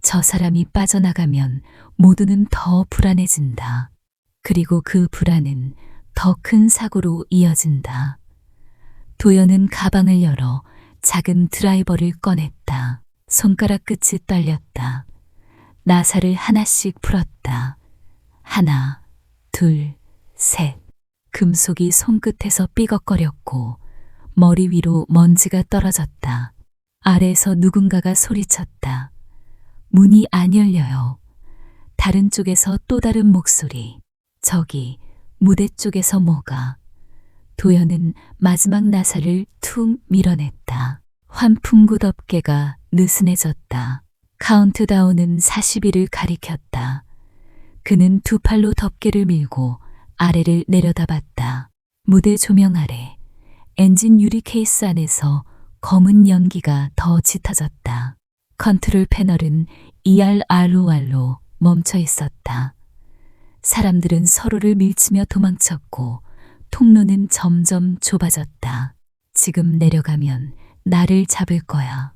저 사람이 빠져나가면 모두는 더 불안해진다. 그리고 그 불안은 더 큰 사고로 이어진다. 도현은 가방을 열어 작은 드라이버를 꺼냈다. 손가락 끝이 떨렸다. 나사를 하나씩 풀었다. 하나, 둘, 셋. 금속이 손끝에서 삐걱거렸고 머리 위로 먼지가 떨어졌다. 아래에서 누군가가 소리쳤다. 문이 안 열려요. 다른 쪽에서 또 다른 목소리. 저기 무대 쪽에서 뭐가. 도현은 마지막 나사를 툭 밀어냈다. 환풍구 덮개가 느슨해졌다. 카운트다운은 40일을 가리켰다. 그는 두 팔로 덮개를 밀고 아래를 내려다봤다. 무대 조명 아래 엔진 유리 케이스 안에서 검은 연기가 더 짙어졌다. 컨트롤 패널은 ERROR로 멈춰 있었다. 사람들은 서로를 밀치며 도망쳤고 통로는 점점 좁아졌다. 지금 내려가면 나를 잡을 거야.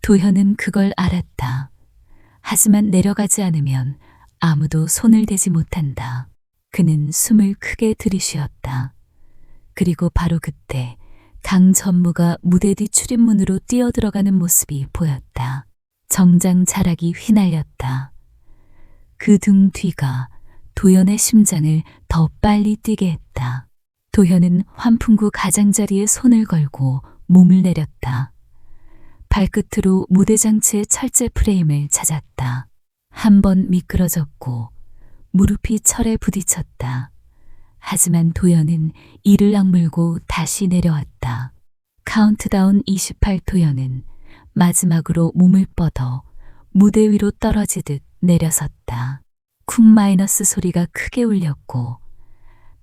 도현은 그걸 알았다. 하지만 내려가지 않으면 아무도 손을 대지 못한다. 그는 숨을 크게 들이쉬었다. 그리고 바로 그때 강전무가 무대 뒤 출입문으로 뛰어들어가는 모습이 보였다. 정장 자락이 휘날렸다. 그 등 뒤가 도현의 심장을 더 빨리 뛰게 했다. 도현은 환풍구 가장자리에 손을 걸고 몸을 내렸다. 발끝으로 무대 장치의 철제 프레임을 찾았다. 한 번 미끄러졌고 무릎이 철에 부딪혔다. 하지만 도현은 이를 악물고 다시 내려왔다. 카운트다운 28 도현은 마지막으로 몸을 뻗어 무대 위로 떨어지듯 내려섰다. 쿵 마이너스 소리가 크게 울렸고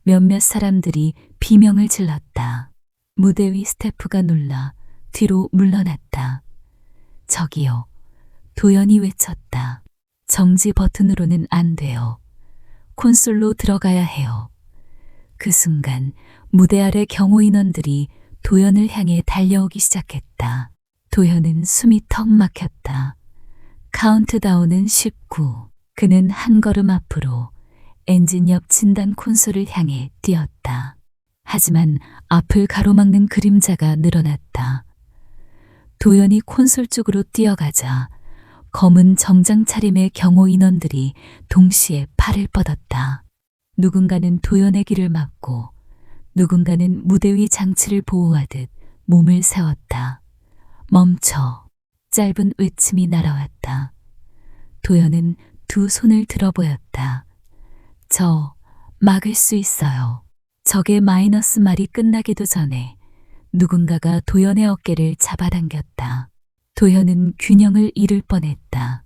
몇몇 사람들이 비명을 질렀다. 무대 위 스태프가 놀라 뒤로 물러났다. 저기요. 도현이 외쳤다. 정지 버튼으로는 안 돼요. 콘솔로 들어가야 해요. 그 순간 무대 아래 경호 인원들이 도현을 향해 달려오기 시작했다. 도현은 숨이 턱 막혔다. 카운트다운은 19. 그는 한 걸음 앞으로 엔진 옆 진단 콘솔을 향해 뛰었다. 하지만 앞을 가로막는 그림자가 늘어났다. 도현이 콘솔 쪽으로 뛰어가자 검은 정장 차림의 경호 인원들이 동시에 팔을 뻗었다. 누군가는 도현의 길을 막고 누군가는 무대 위 장치를 보호하듯 몸을 세웠다. 멈춰. 짧은 외침이 날아왔다. 도현은 두 손을 들어 보였다. 저 막을 수 있어요. 적의 마이너스 말이 끝나기도 전에 누군가가 도현의 어깨를 잡아당겼다. 도현은 균형을 잃을 뻔했다.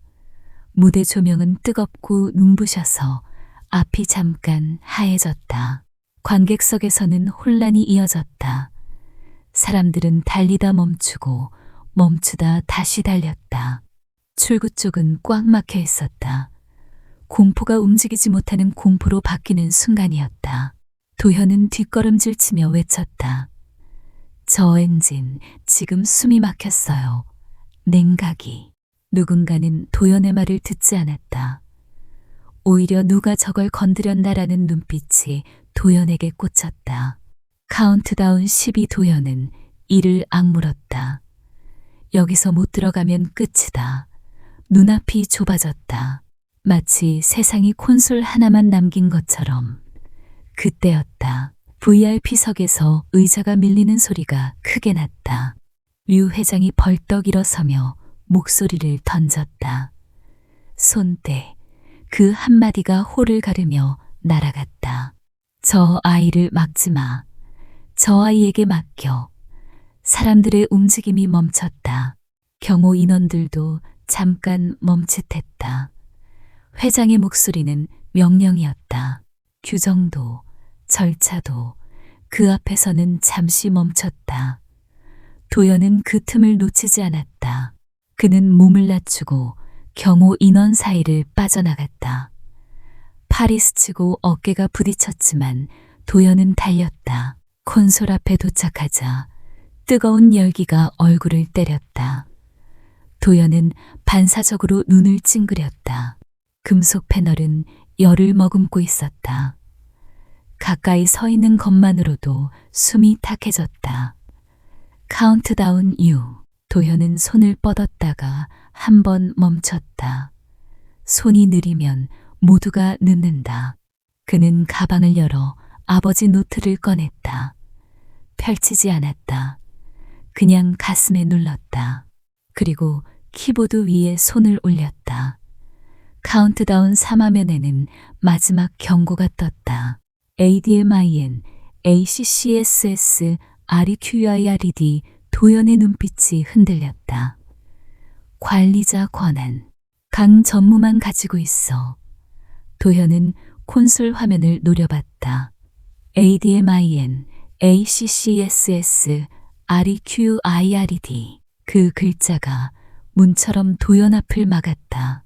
무대 조명은 뜨겁고 눈부셔서 앞이 잠깐 하얘졌다. 관객석에서는 혼란이 이어졌다. 사람들은 달리다 멈추고 멈추다 다시 달렸다. 출구 쪽은 꽉 막혀 있었다. 공포가 움직이지 못하는 공포로 바뀌는 순간이었다. 도현은 뒷걸음질 치며 외쳤다. 저 엔진 지금 숨이 막혔어요. 냉각이. 누군가는 도연의 말을 듣지 않았다. 오히려 누가 저걸 건드렸나라는 눈빛이 도연에게 꽂혔다. 카운트다운 12 도연은 이를 악물었다. 여기서 못 들어가면 끝이다. 눈앞이 좁아졌다. 마치 세상이 콘솔 하나만 남긴 것처럼. 그때였다. VIP석에서 의자가 밀리는 소리가 크게 났다. 류 회장이 벌떡 일어서며 목소리를 던졌다. 손때. 그 한마디가 홀을 가르며 날아갔다. 저 아이를 막지 마. 저 아이에게 맡겨. 사람들의 움직임이 멈췄다. 경호 인원들도 잠깐 멈칫했다. 회장의 목소리는 명령이었다. 규정도, 절차도 그 앞에서는 잠시 멈췄다. 도연은 그 틈을 놓치지 않았다. 그는 몸을 낮추고 경호 인원 사이를 빠져나갔다. 팔이 스치고 어깨가 부딪혔지만 도연은 달렸다. 콘솔 앞에 도착하자 뜨거운 열기가 얼굴을 때렸다. 도연은 반사적으로 눈을 찡그렸다. 금속 패널은 열을 머금고 있었다. 가까이 서 있는 것만으로도 숨이 탁해졌다. 카운트다운 6. 도현은 손을 뻗었다가 한 번 멈췄다. 손이 느리면 모두가 늦는다. 그는 가방을 열어 아버지 노트를 꺼냈다. 펼치지 않았다. 그냥 가슴에 눌렀다. 그리고 키보드 위에 손을 올렸다. 카운트다운 3화면에는 마지막 경고가 떴다. ADMIN, ACCSS, REQIRED 도연의 눈빛이 흔들렸다. 관리자 권한. 강 전무만 가지고 있어. 도현은 콘솔 화면을 노려봤다. ADMIN, ACCSS, REQIRED. 그 글자가 문처럼 도연 앞을 막았다.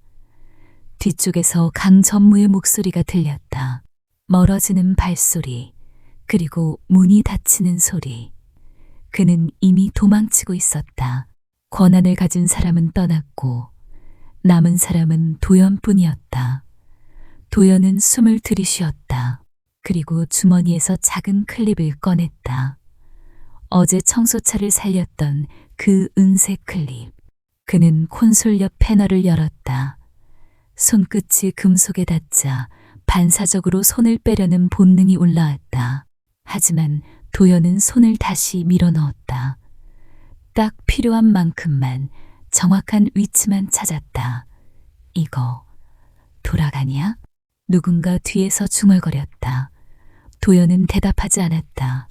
뒤쪽에서 강 전무의 목소리가 들렸다. 멀어지는 발소리, 그리고 문이 닫히는 소리. 그는 이미 도망치고 있었다. 권한을 가진 사람은 떠났고 남은 사람은 도연뿐이었다. 도연은 숨을 들이쉬었다. 그리고 주머니에서 작은 클립을 꺼냈다. 어제 청소차를 살렸던 그 은색 클립. 그는 콘솔 옆 패널을 열었다. 손끝이 금속에 닿자 반사적으로 손을 빼려는 본능이 올라왔다. 하지만 도연은 손을 다시 밀어넣었다. 딱 필요한 만큼만, 정확한 위치만 찾았다. 이거 돌아가냐? 누군가 뒤에서 중얼거렸다. 도연은 대답하지 않았다.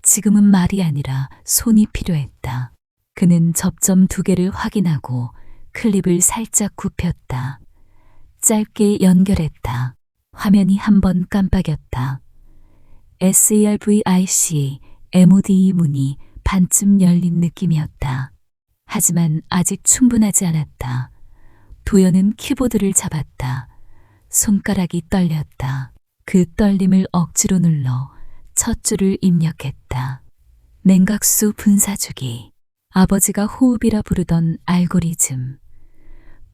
지금은 말이 아니라 손이 필요했다. 그는 접점 2개를 확인하고 클립을 살짝 굽혔다. 짧게 연결했다. 화면이 한 번 깜빡였다. SERVIC, MODE 문이 반쯤 열린 느낌이었다. 하지만 아직 충분하지 않았다. 도연은 키보드를 잡았다. 손가락이 떨렸다. 그 떨림을 억지로 눌러 첫 줄을 입력했다. 냉각수 분사주기. 아버지가 호흡이라 부르던 알고리즘.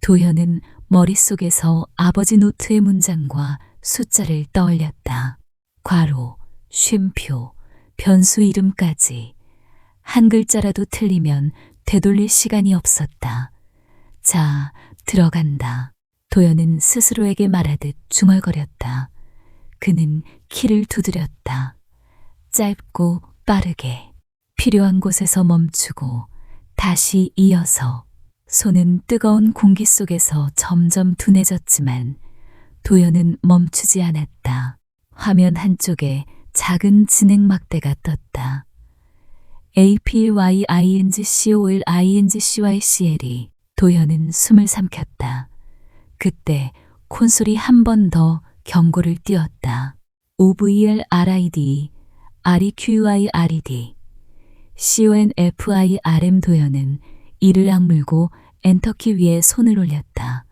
도현은 머릿속에서 아버지 노트의 문장과 숫자를 떠올렸다. 괄호, 쉼표, 변수 이름까지. 한 글자라도 틀리면 되돌릴 시간이 없었다. 자, 들어간다. 도연은 스스로에게 말하듯 중얼거렸다. 그는 키를 두드렸다. 짧고 빠르게. 필요한 곳에서 멈추고 다시 이어서. 손은 뜨거운 공기 속에서 점점 둔해졌지만 도연은 멈추지 않았다. 화면 한쪽에 작은 진행 막대가 떴다. APYINGCOLINGCYCL이. 도연은 숨을 삼켰다. 그때 콘솔이 한 번 더 경고를 띄웠다. OVLRID, REQIRED, CONFIRM. 도연은 이를 악물고 엔터키 위에 손을 올렸다.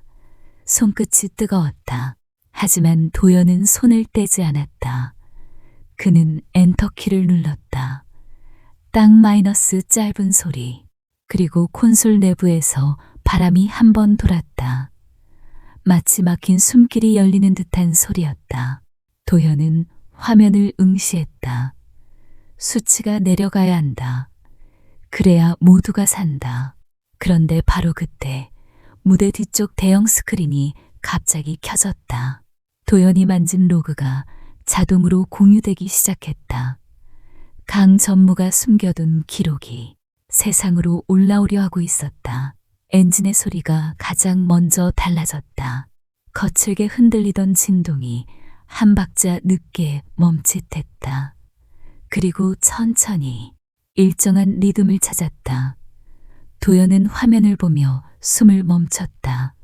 손끝이 뜨거웠다. 하지만 도연은 손을 떼지 않았다. 그는 엔터키를 눌렀다. 딱 마이너스 짧은 소리. 그리고 콘솔 내부에서 바람이 한 번 돌았다. 마치 막힌 숨길이 열리는 듯한 소리였다. 도현은 화면을 응시했다. 수치가 내려가야 한다. 그래야 모두가 산다. 그런데 바로 그때 무대 뒤쪽 대형 스크린이 갑자기 켜졌다. 도현이 만진 로그가 자동으로 공유되기 시작했다. 강 전무가 숨겨둔 기록이 세상으로 올라오려 하고 있었다. 엔진의 소리가 가장 먼저 달라졌다. 거칠게 흔들리던 진동이 한 박자 늦게 멈칫했다. 그리고 천천히 일정한 리듬을 찾았다. 도현은 화면을 보며 숨을 멈췄다.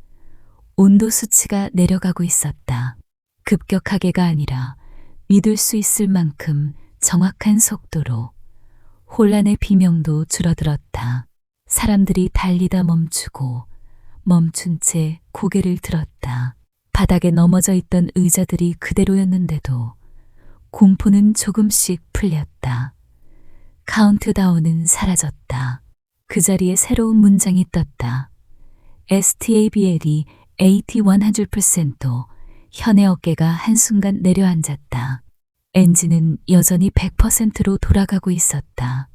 온도 수치가 내려가고 있었다. 급격하게가 아니라 믿을 수 있을 만큼 정확한 속도로. 혼란의 비명도 줄어들었다. 사람들이 달리다 멈추고 멈춘 채 고개를 들었다. 바닥에 넘어져 있던 의자들이 그대로였는데도 공포는 조금씩 풀렸다. 카운트다운은 사라졌다. 그 자리에 새로운 문장이 떴다. STABL이 80-100%, 현의 어깨가 한순간 내려앉았다. 엔진은 여전히 100%로 돌아가고 있었다.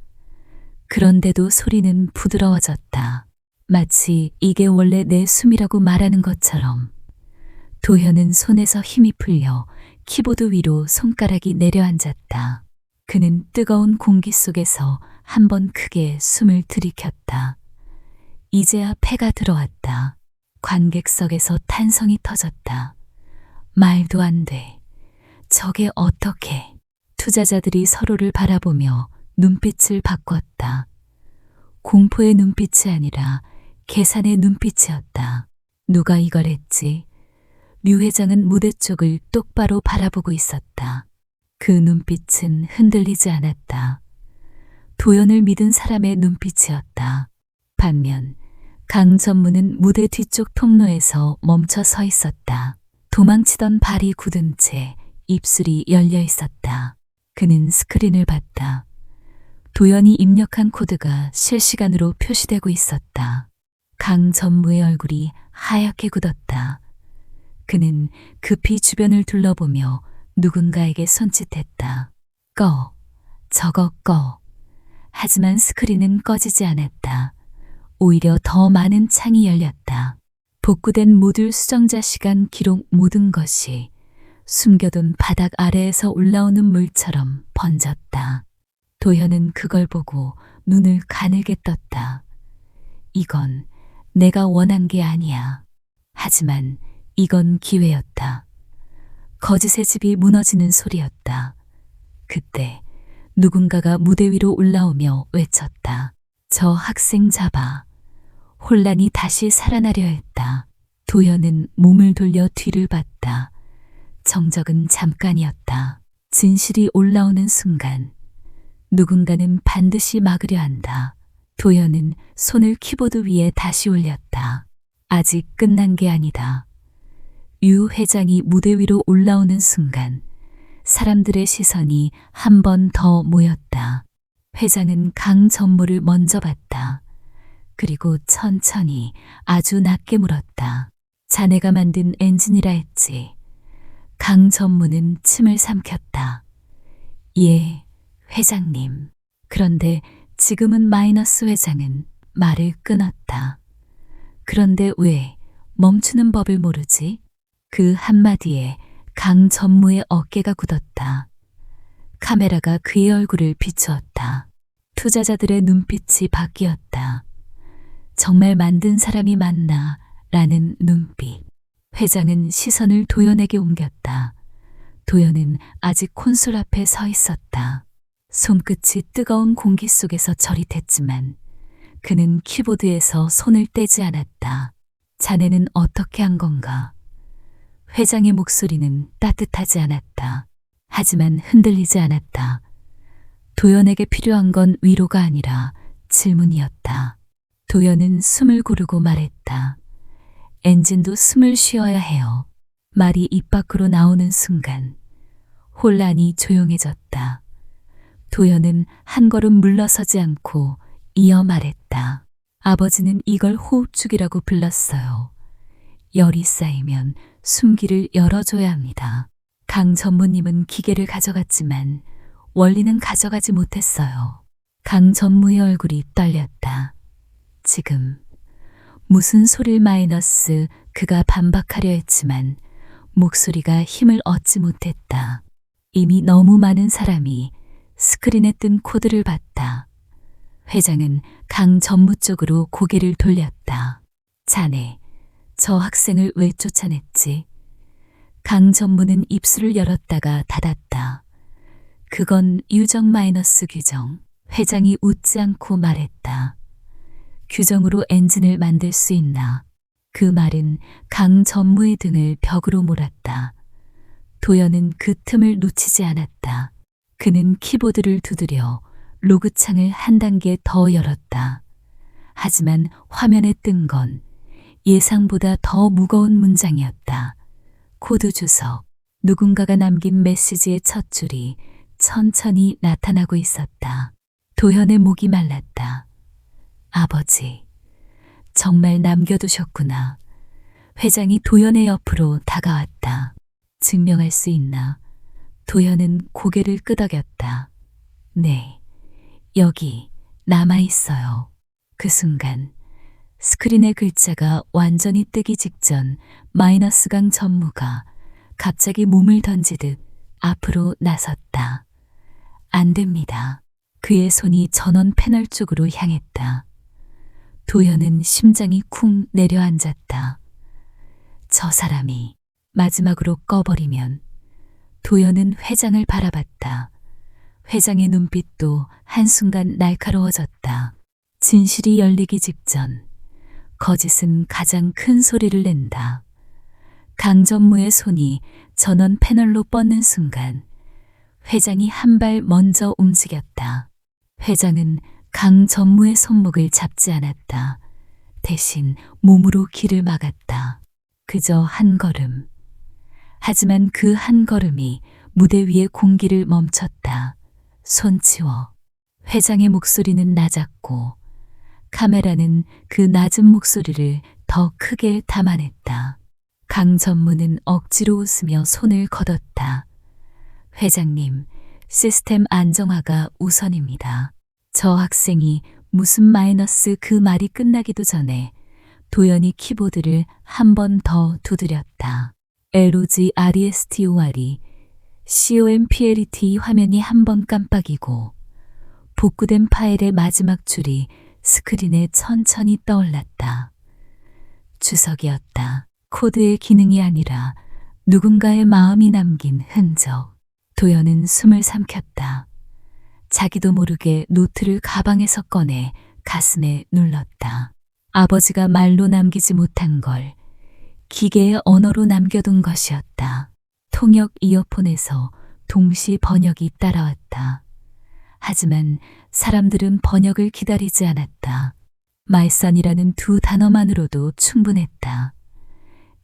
그런데도 소리는 부드러워졌다. 마치 이게 원래 내 숨이라고 말하는 것처럼. 도현은 손에서 힘이 풀려 키보드 위로 손가락이 내려앉았다. 그는 뜨거운 공기 속에서 한 번 크게 숨을 들이켰다. 이제야 폐가 들어왔다. 관객석에서 탄성이 터졌다. 말도 안 돼. 저게 어떻게? 투자자들이 서로를 바라보며 눈빛을 바꿨다. 공포의 눈빛이 아니라 계산의 눈빛이었다. 누가 이걸 했지? 류 회장은 무대 쪽을 똑바로 바라보고 있었다. 그 눈빛은 흔들리지 않았다. 도연을 믿은 사람의 눈빛이었다. 반면 강 전무는 무대 뒤쪽 통로에서 멈춰 서 있었다. 도망치던 발이 굳은 채 입술이 열려 있었다. 그는 스크린을 봤다. 도연이 입력한 코드가 실시간으로 표시되고 있었다. 강 전무의 얼굴이 하얗게 굳었다. 그는 급히 주변을 둘러보며 누군가에게 손짓했다. 꺼. 저거 꺼. 하지만 스크린은 꺼지지 않았다. 오히려 더 많은 창이 열렸다. 복구된 모듈 수정자 시간 기록 모든 것이 숨겨둔 바닥 아래에서 올라오는 물처럼 번졌다. 도현은 그걸 보고 눈을 가늘게 떴다. 이건 내가 원한 게 아니야. 하지만 이건 기회였다. 거짓의 집이 무너지는 소리였다. 그때 누군가가 무대 위로 올라오며 외쳤다. 저 학생 잡아. 혼란이 다시 살아나려 했다. 도현은 몸을 돌려 뒤를 봤다. 정적은 잠깐이었다. 진실이 올라오는 순간 누군가는 반드시 막으려 한다. 도현은 손을 키보드 위에 다시 올렸다. 아직 끝난 게 아니다. 유 회장이 무대 위로 올라오는 순간 사람들의 시선이 한 번 더 모였다. 회장은 강 전무를 먼저 봤다. 그리고 천천히 아주 낮게 물었다. 자네가 만든 엔진이라 했지. 강 전무는 침을 삼켰다. 예, 회장님. 그런데 지금은 마이너스 회장은 말을 끊었다. 그런데 왜 멈추는 법을 모르지? 그 한마디에 강 전무의 어깨가 굳었다. 카메라가 그의 얼굴을 비추었다. 투자자들의 눈빛이 바뀌었다. 정말 만든 사람이 맞나? 라는 눈빛. 회장은 시선을 도연에게 옮겼다. 도연은 아직 콘솔 앞에 서 있었다. 손끝이 뜨거운 공기 속에서 저릿했지만 그는 키보드에서 손을 떼지 않았다. 자네는 어떻게 한 건가? 회장의 목소리는 따뜻하지 않았다. 하지만 흔들리지 않았다. 도연에게 필요한 건 위로가 아니라 질문이었다. 도연은 숨을 고르고 말했다. 엔진도 숨을 쉬어야 해요. 말이 입 밖으로 나오는 순간 혼란이 조용해졌다. 도연은 한 걸음 물러서지 않고 이어 말했다. 아버지는 이걸 호흡축이라고 불렀어요. 열이 쌓이면 숨기를 열어줘야 합니다. 강 전무님은 기계를 가져갔지만 원리는 가져가지 못했어요. 강 전무의 얼굴이 떨렸다. 지금 무슨 소릴 마이너스 그가 반박하려 했지만 목소리가 힘을 얻지 못했다. 이미 너무 많은 사람이 스크린에 뜬 코드를 봤다. 회장은 강 전무 쪽으로 고개를 돌렸다. 자네, 저 학생을 왜 쫓아냈지? 강 전무는 입술을 열었다가 닫았다. 그건 유정 마이너스 규정. 회장이 웃지 않고 말했다. 규정으로 엔진을 만들 수 있나? 그 말은 강 전무의 등을 벽으로 몰았다. 도연은 그 틈을 놓치지 않았다. 그는 키보드를 두드려 로그 창을 한 단계 더 열었다. 하지만 화면에 뜬 건 예상보다 더 무거운 문장이었다. 코드 주석. 누군가가 남긴 메시지의 첫 줄이 천천히 나타나고 있었다. 도현의 목이 말랐다. 아버지, 정말 남겨두셨구나. 회장이 도연의 옆으로 다가왔다. 증명할 수 있나? 도연은 고개를 끄덕였다. 네, 여기 남아있어요. 그 순간 스크린의 글자가 완전히 뜨기 직전 마이너스 강 전무가 갑자기 몸을 던지듯 앞으로 나섰다. 안 됩니다. 그의 손이 전원 패널 쪽으로 향했다. 도연은 심장이 쿵 내려앉았다. 저 사람이 마지막으로 꺼버리면. 도연은 회장을 바라봤다. 회장의 눈빛도 한순간 날카로워졌다. 진실이 열리기 직전 거짓은 가장 큰 소리를 낸다. 강전무의 손이 전원 패널로 뻗는 순간 회장이 한 발 먼저 움직였다. 회장은 강전무의 손목을 잡지 않았다. 대신 몸으로 길을 막았다. 그저 한 걸음. 하지만 그 한 걸음이 무대 위의 공기를 멈췄다. 손 치워. 회장의 목소리는 낮았고 카메라는 그 낮은 목소리를 더 크게 담아냈다. 강전무는 억지로 웃으며 손을 걷었다. 회장님, 시스템 안정화가 우선입니다. 저 학생이 무슨 마이너스 그 말이 끝나기도 전에 도연이 키보드를 한 번 더 두드렸다. LOG RESTOR이 COMPLET 화면이 한 번 깜빡이고 복구된 파일의 마지막 줄이 스크린에 천천히 떠올랐다. 주석이었다. 코드의 기능이 아니라 누군가의 마음이 남긴 흔적. 도연은 숨을 삼켰다. 자기도 모르게 노트를 가방에서 꺼내 가슴에 눌렀다. 아버지가 말로 남기지 못한 걸 기계의 언어로 남겨둔 것이었다. 통역 이어폰에서 동시 번역이 따라왔다. 하지만 사람들은 번역을 기다리지 않았다. 말선이라는 두 단어만으로도 충분했다.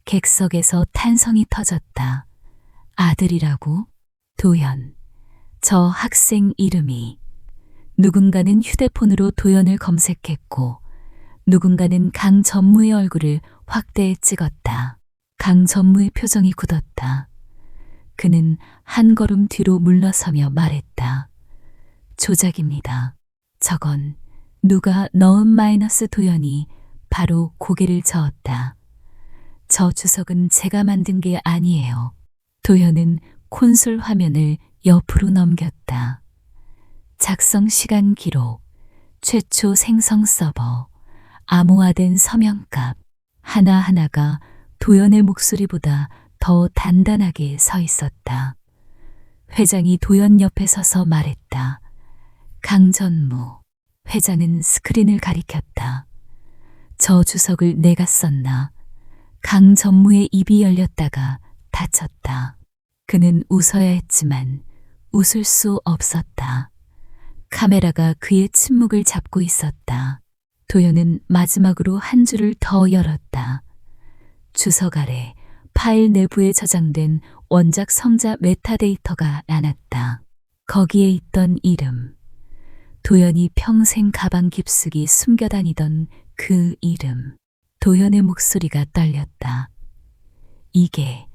객석에서 탄성이 터졌다. 아들이라고? 도연. 저 학생 이름이. 누군가는 휴대폰으로 도연을 검색했고 누군가는 강 전무의 얼굴을 확대해 찍었다. 강 전무의 표정이 굳었다. 그는 한 걸음 뒤로 물러서며 말했다. 조작입니다. 저건 누가 넣은 마이너스. 도연이 바로 고개를 저었다. 저 주석은 제가 만든 게 아니에요. 도연은 콘솔 화면을 옆으로 넘겼다. 작성 시간 기록, 최초 생성 서버, 암호화된 서명값, 하나하나가 도연의 목소리보다 더 단단하게 서 있었다. 회장이 도연 옆에 서서 말했다. 강전무. 회장은 스크린을 가리켰다. 저 주석을 내가 썼나? 강전무의 입이 열렸다가 닫혔다. 그는 웃어야 했지만 웃을 수 없었다. 카메라가 그의 침묵을 잡고 있었다. 도연은 마지막으로 한 줄을 더 열었다. 주석 아래 파일 내부에 저장된 원작 성자 메타데이터가 나눴다. 거기에 있던 이름. 도연이 평생 가방 깊숙이 숨겨 다니던 그 이름. 도현의 목소리가 떨렸다. 이게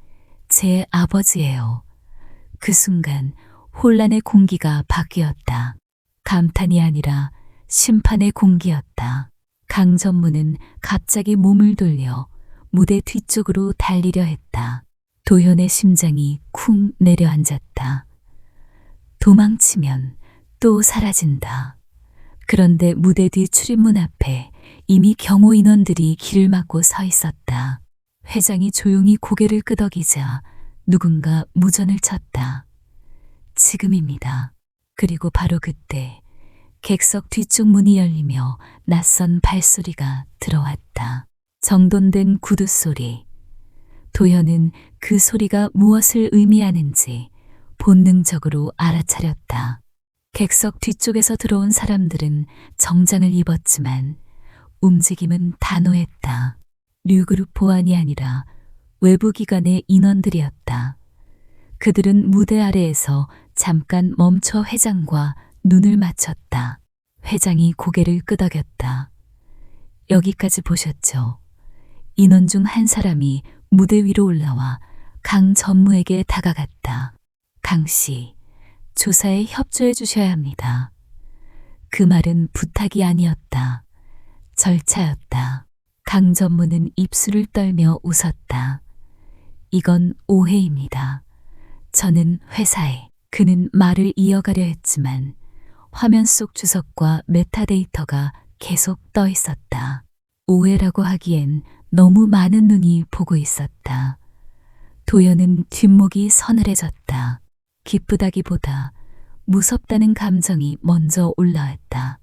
제 아버지예요. 그 순간 혼란의 공기가 바뀌었다. 감탄이 아니라 심판의 공기였다. 강전무는 갑자기 몸을 돌려 무대 뒤쪽으로 달리려 했다. 도현의 심장이 쿵 내려앉았다. 도망치면 또 사라진다. 그런데 무대 뒤 출입문 앞에 이미 경호 인원들이 길을 막고 서 있었다. 회장이 조용히 고개를 끄덕이자 누군가 무전을 쳤다. 지금입니다. 그리고 바로 그때 객석 뒤쪽 문이 열리며 낯선 발소리가 들어왔다. 정돈된 구두 소리. 도현은 그 소리가 무엇을 의미하는지 본능적으로 알아차렸다. 객석 뒤쪽에서 들어온 사람들은 정장을 입었지만 움직임은 단호했다. 류그룹 보안이 아니라 외부 기관의 인원들이었다. 그들은 무대 아래에서 잠깐 멈춰 회장과 눈을 맞췄다. 회장이 고개를 끄덕였다. 여기까지 보셨죠? 인원 중 한 사람이 무대 위로 올라와 강 전무에게 다가갔다. 강 씨, 조사에 협조해 주셔야 합니다. 그 말은 부탁이 아니었다. 절차였다. 강 전무는 입술을 떨며 웃었다. 이건 오해입니다. 저는 회사에. 그는 말을 이어가려 했지만 화면 속 주석과 메타데이터가 계속 떠 있었다. 오해라고 하기엔 너무 많은 눈이 보고 있었다. 도현은 뒷목이 서늘해졌다. 기쁘다기보다 무섭다는 감정이 먼저 올라왔다.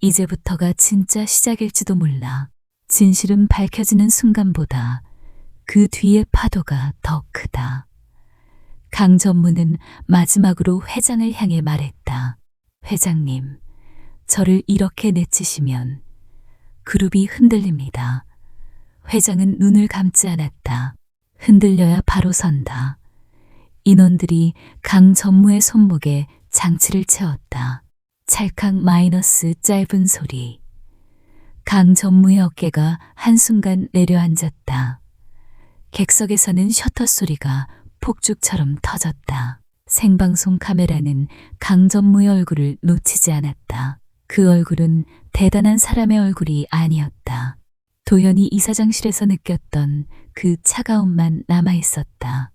이제부터가 진짜 시작일지도 몰라. 진실은 밝혀지는 순간보다 그 뒤의 파도가 더 크다. 강전무는 마지막으로 회장을 향해 말했다. 회장님, 저를 이렇게 내치시면 그룹이 흔들립니다. 회장은 눈을 감지 않았다. 흔들려야 바로 선다. 인원들이 강전무의 손목에 장치를 채웠다. 찰칵 마이너스 짧은 소리. 강전무의 어깨가 한순간 내려앉았다. 객석에서는 셔터 소리가 폭죽처럼 터졌다. 생방송 카메라는 강전무의 얼굴을 놓치지 않았다. 그 얼굴은 대단한 사람의 얼굴이 아니었다. 도현이 이사장실에서 느꼈던 그 차가움만 남아있었다.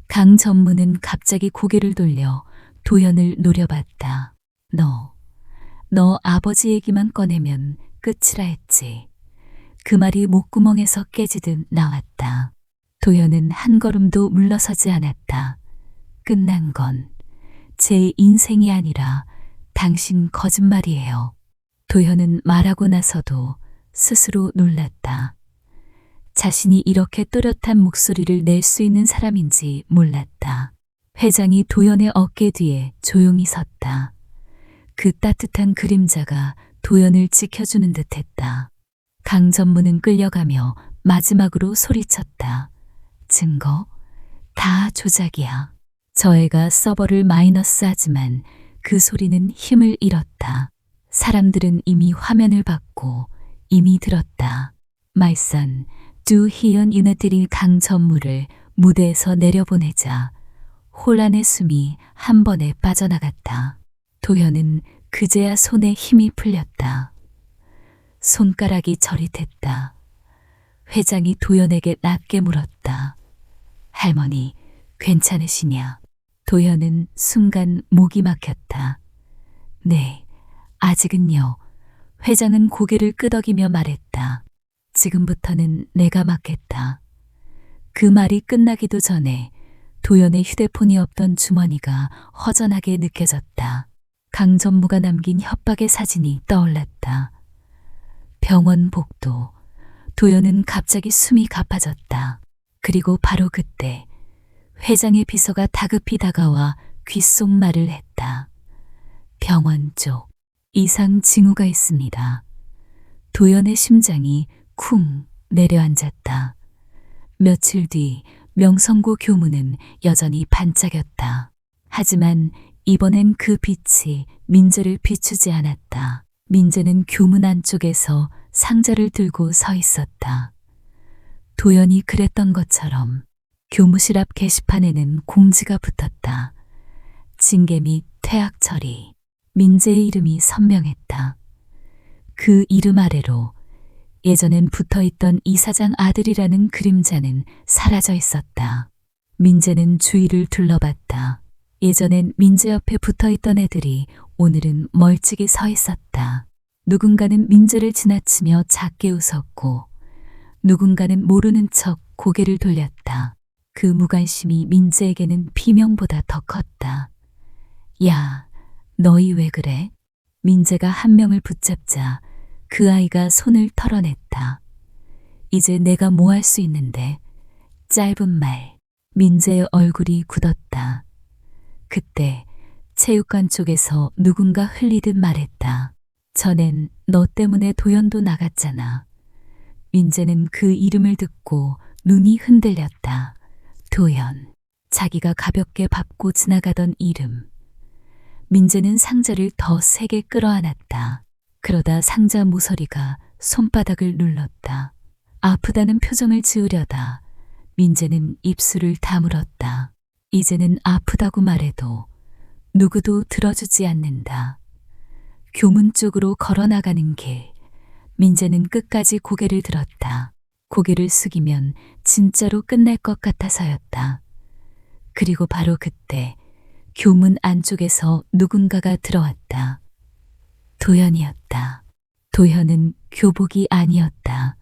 강전무는 갑자기 고개를 돌려 도현을 노려봤다. 너 아버지 얘기만 꺼내면 끝이라 했지. 그 말이 목구멍에서 깨지듯 나왔다. 도현은 한 걸음도 물러서지 않았다. 끝난 건 제 인생이 아니라 당신 거짓말이에요. 도현은 말하고 나서도 스스로 놀랐다. 자신이 이렇게 또렷한 목소리를 낼 수 있는 사람인지 몰랐다. 회장이 도현의 어깨 뒤에 조용히 섰다. 그 따뜻한 그림자가 도현을 지켜주는 듯했다. 강전무는 끌려가며 마지막으로 소리쳤다. 증거? 다 조작이야. 저 애가 서버를 마이너스하지만 그 소리는 힘을 잃었다. 사람들은 이미 화면을 봤고 이미 들었다. My son, do 희연 유네들이 강전무를 무대에서 내려보내자 혼란의 숨이 한 번에 빠져나갔다. 도현은 그제야 손에 힘이 풀렸다. 손가락이 저릿했다. 회장이 도현에게 낮게 물었다. 할머니, 괜찮으시냐? 도현은 순간 목이 막혔다. 네, 아직은요. 회장은 고개를 끄덕이며 말했다. 지금부터는 내가 맡겠다. 그 말이 끝나기도 전에 도현의 휴대폰이 없던 주머니가 허전하게 느껴졌다. 강전무가 남긴 협박의 사진이 떠올랐다. 병원 복도. 도현은 갑자기 숨이 가빠졌다. 그리고 바로 그때 회장의 비서가 다급히 다가와 귓속말을 했다. 병원 쪽 이상 징후가 있습니다. 도현의 심장이 쿵 내려앉았다. 며칠 뒤 명성고 교문은 여전히 반짝였다. 하지만 이번엔 그 빛이 민재를 비추지 않았다. 민재는 교문 안쪽에서 상자를 들고 서 있었다. 도연이 그랬던 것처럼 교무실 앞 게시판에는 공지가 붙었다. 징계 및 퇴학 처리. 민재의 이름이 선명했다. 그 이름 아래로 예전엔 붙어있던 이사장 아들이라는 그림자는 사라져 있었다. 민재는 주위를 둘러봤다. 예전엔 민재 옆에 붙어있던 애들이 오늘은 멀찍이 서 있었다. 누군가는 민재를 지나치며 작게 웃었고 누군가는 모르는 척 고개를 돌렸다. 그 무관심이 민재에게는 비명보다 더 컸다. 야, 너희 왜 그래? 민재가 한 명을 붙잡자 그 아이가 손을 털어냈다. 이제 내가 뭐 할 수 있는데? 짧은 말. 민재의 얼굴이 굳었다. 그때 체육관 쪽에서 누군가 흘리듯 말했다. 전엔 너 때문에 도연도 나갔잖아. 민재는 그 이름을 듣고 눈이 흔들렸다. 도연. 자기가 가볍게 밟고 지나가던 이름. 민재는 상자를 더 세게 끌어안았다. 그러다 상자 모서리가 손바닥을 눌렀다. 아프다는 표정을 지으려다 민재는 입술을 다물었다. 이제는 아프다고 말해도 누구도 들어주지 않는다. 교문 쪽으로 걸어나가는 길. 민재는 끝까지 고개를 들었다. 고개를 숙이면 진짜로 끝날 것 같아서였다. 그리고 바로 그때 교문 안쪽에서 누군가가 들어왔다. 도연이었다. 도연은 교복이 아니었다.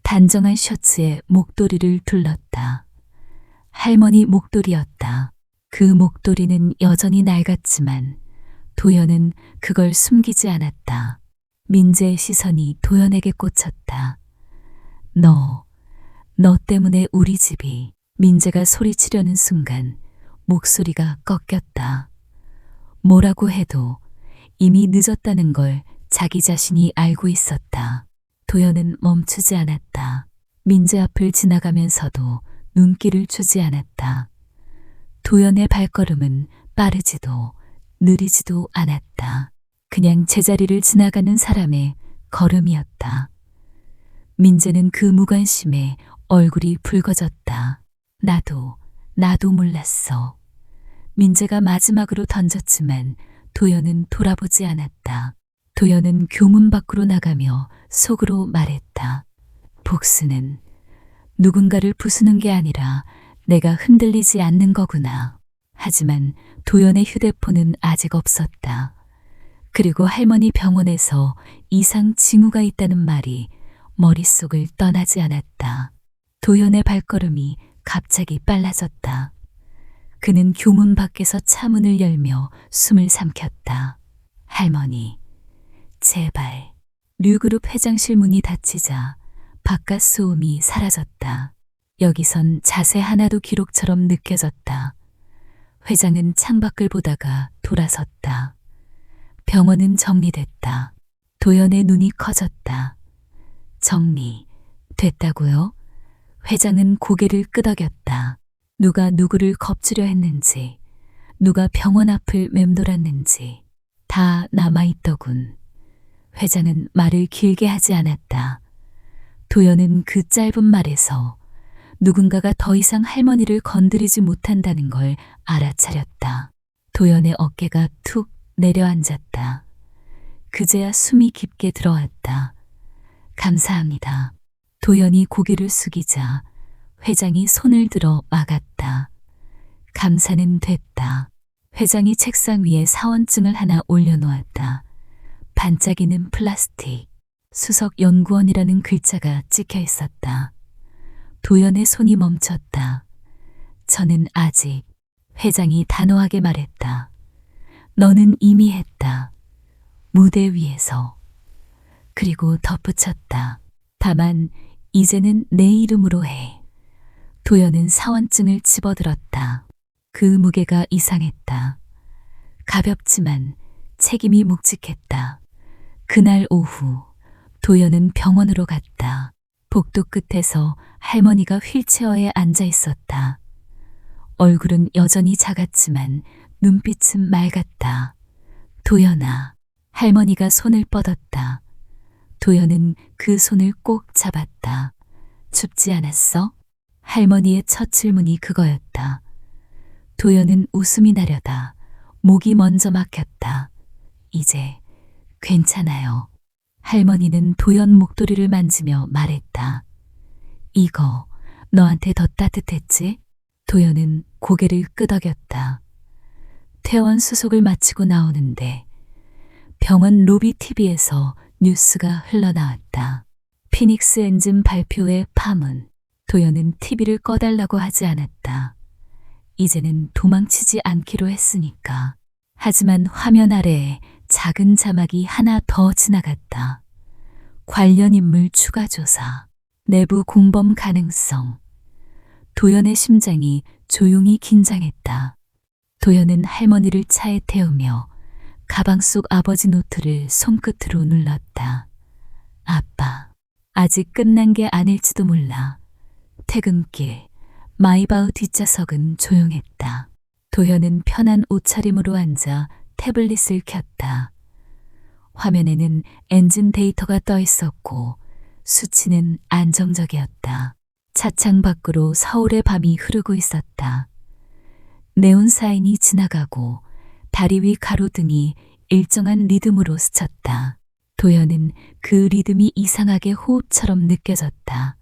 단정한 셔츠에 목도리를 둘렀다. 할머니 목도리였다. 그 목도리는 여전히 낡았지만 도연은 그걸 숨기지 않았다. 민재의 시선이 도연에게 꽂혔다. 너 때문에 우리 집이. 민재가 소리치려는 순간 목소리가 꺾였다. 뭐라고 해도 이미 늦었다는 걸 자기 자신이 알고 있었다. 도연은 멈추지 않았다. 민재 앞을 지나가면서도 눈길을 주지 않았다. 도연의 발걸음은 빠르지도 느리지도 않았다. 그냥 제자리를 지나가는 사람의 걸음이었다. 민재는 그 무관심에 얼굴이 붉어졌다. 나도 몰랐어. 민재가 마지막으로 던졌지만 도연은 돌아보지 않았다. 도연은 교문 밖으로 나가며 속으로 말했다. 복수는 누군가를 부수는 게 아니라 내가 흔들리지 않는 거구나. 하지만 도연의 휴대폰은 아직 없었다. 그리고 할머니 병원에서 이상 징후가 있다는 말이 머릿속을 떠나지 않았다. 도연의 발걸음이 갑자기 빨라졌다. 그는 교문 밖에서 차문을 열며 숨을 삼켰다. 할머니, 제발. 류그룹 회장실 문이 닫히자 바깥 소음이 사라졌다. 여기선 자세 하나도 기록처럼 느껴졌다. 회장은 창밖을 보다가 돌아섰다. 병원은 정리됐다. 도연의 눈이 커졌다. 정리됐다고요? 회장은 고개를 끄덕였다. 누가 누구를 겁주려 했는지, 누가 병원 앞을 맴돌았는지 다 남아있더군. 회장은 말을 길게 하지 않았다. 도연은 그 짧은 말에서 누군가가 더 이상 할머니를 건드리지 못한다는 걸 알아차렸다. 도연의 어깨가 툭 내려앉았다. 그제야 숨이 깊게 들어왔다. 감사합니다. 도연이 고개를 숙이자 회장이 손을 들어 막았다. 감사는 됐다. 회장이 책상 위에 사원증을 하나 올려놓았다. 반짝이는 플라스틱. 수석연구원이라는 글자가 찍혀 있었다. 도연의 손이 멈췄다. 저는 아직. 회장이 단호하게 말했다. 너는 이미 했다. 무대 위에서. 그리고 덧붙였다. 다만 이제는 내 이름으로 해. 도연은 사원증을 집어들었다. 그 무게가 이상했다. 가볍지만 책임이 묵직했다. 그날 오후 도연은 병원으로 갔다. 복도 끝에서 할머니가 휠체어에 앉아 있었다. 얼굴은 여전히 작았지만 눈빛은 맑았다. 도연아, 할머니가 손을 뻗었다. 도연은 그 손을 꼭 잡았다. 춥지 않았어? 할머니의 첫 질문이 그거였다. 도연은 웃음이 나려다 목이 먼저 막혔다. 이제 괜찮아요. 할머니는 도연 목도리를 만지며 말했다. 이거 너한테 더 따뜻했지? 도연은 고개를 끄덕였다. 퇴원 수속을 마치고 나오는데 병원 로비 TV에서 뉴스가 흘러나왔다. 피닉스 엔진 발표의 파문. 도연은 TV를 꺼달라고 하지 않았다. 이제는 도망치지 않기로 했으니까. 하지만 화면 아래에 작은 자막이 하나 더 지나갔다. 관련 인물 추가 조사. 내부 공범 가능성. 도연의 심장이 조용히 긴장했다. 도연은 할머니를 차에 태우며 가방 속 아버지 노트를 손끝으로 눌렀다. 아빠, 아직 끝난 게 아닐지도 몰라. 퇴근길, 마이바흐 뒷좌석은 조용했다. 도연은 편한 옷차림으로 앉아 태블릿을 켰다. 화면에는 엔진 데이터가 떠 있었고 수치는 안정적이었다. 차창 밖으로 서울의 밤이 흐르고 있었다. 네온 사인이 지나가고 다리 위 가로등이 일정한 리듬으로 스쳤다. 도연은 그 리듬이 이상하게 호흡처럼 느껴졌다.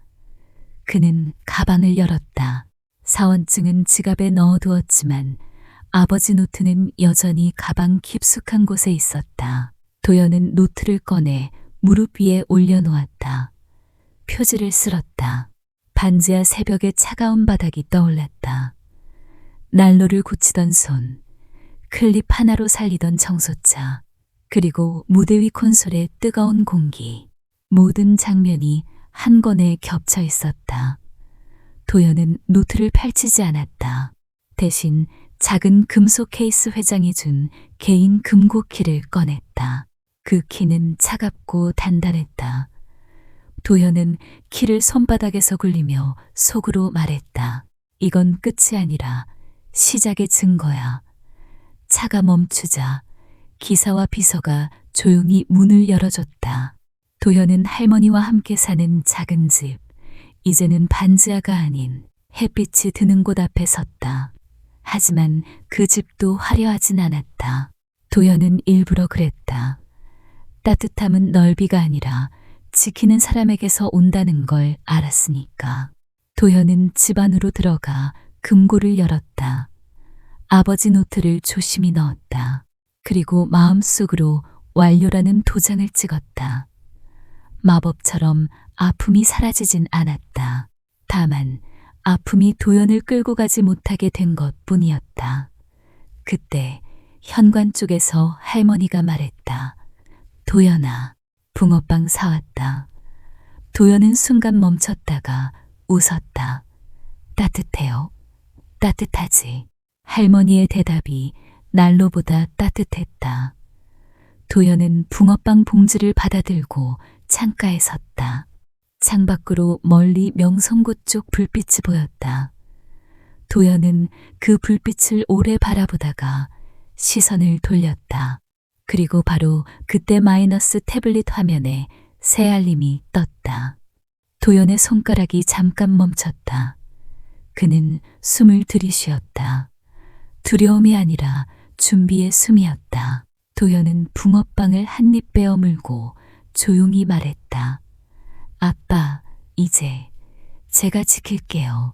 그는 가방을 열었다. 사원증은 지갑에 넣어두었지만 아버지 노트는 여전히 가방 깊숙한 곳에 있었다. 도연은 노트를 꺼내 무릎 위에 올려놓았다. 표지를 쓸었다. 반지하 새벽의 차가운 바닥이 떠올랐다. 난로를 고치던 손, 클립 하나로 살리던 청소차, 그리고 무대 위 콘솔의 뜨거운 공기. 모든 장면이 한 권에 겹쳐 있었다. 도연은 노트를 펼치지 않았다. 대신 작은 금속 케이스 회장이 준 개인 금고키를 꺼냈다. 그 키는 차갑고 단단했다. 도연은 키를 손바닥에서 굴리며 속으로 말했다. 이건 끝이 아니라 시작의 증거야. 차가 멈추자 기사와 비서가 조용히 문을 열어줬다. 도연은 할머니와 함께 사는 작은 집, 이제는 반지하가 아닌 햇빛이 드는 곳 앞에 섰다. 하지만 그 집도 화려하진 않았다. 도연은 일부러 그랬다. 따뜻함은 넓이가 아니라 지키는 사람에게서 온다는 걸 알았으니까. 도연은 집 안으로 들어가 금고를 열었다. 아버지 노트를 조심히 넣었다. 그리고 마음속으로 완료라는 도장을 찍었다. 마법처럼 아픔이 사라지진 않았다. 다만 아픔이 도연을 끌고 가지 못하게 된 것뿐이었다. 그때 현관 쪽에서 할머니가 말했다. 도연아, 붕어빵 사왔다. 도연은 순간 멈췄다가 웃었다. 따뜻해요. 따뜻하지. 할머니의 대답이 난로보다 따뜻했다. 도연은 붕어빵 봉지를 받아들고 창가에 섰다. 창밖으로 멀리 명성구 쪽 불빛이 보였다. 도연은 그 불빛을 오래 바라보다가 시선을 돌렸다. 그리고 바로 그때 마이너스 태블릿 화면에 새 알림이 떴다. 도연의 손가락이 잠깐 멈췄다. 그는 숨을 들이쉬었다. 두려움이 아니라 준비의 숨이었다. 도연은 붕어빵을 한 입 베어 물고 조용히 말했다. 아빠, 이제 제가 지킬게요.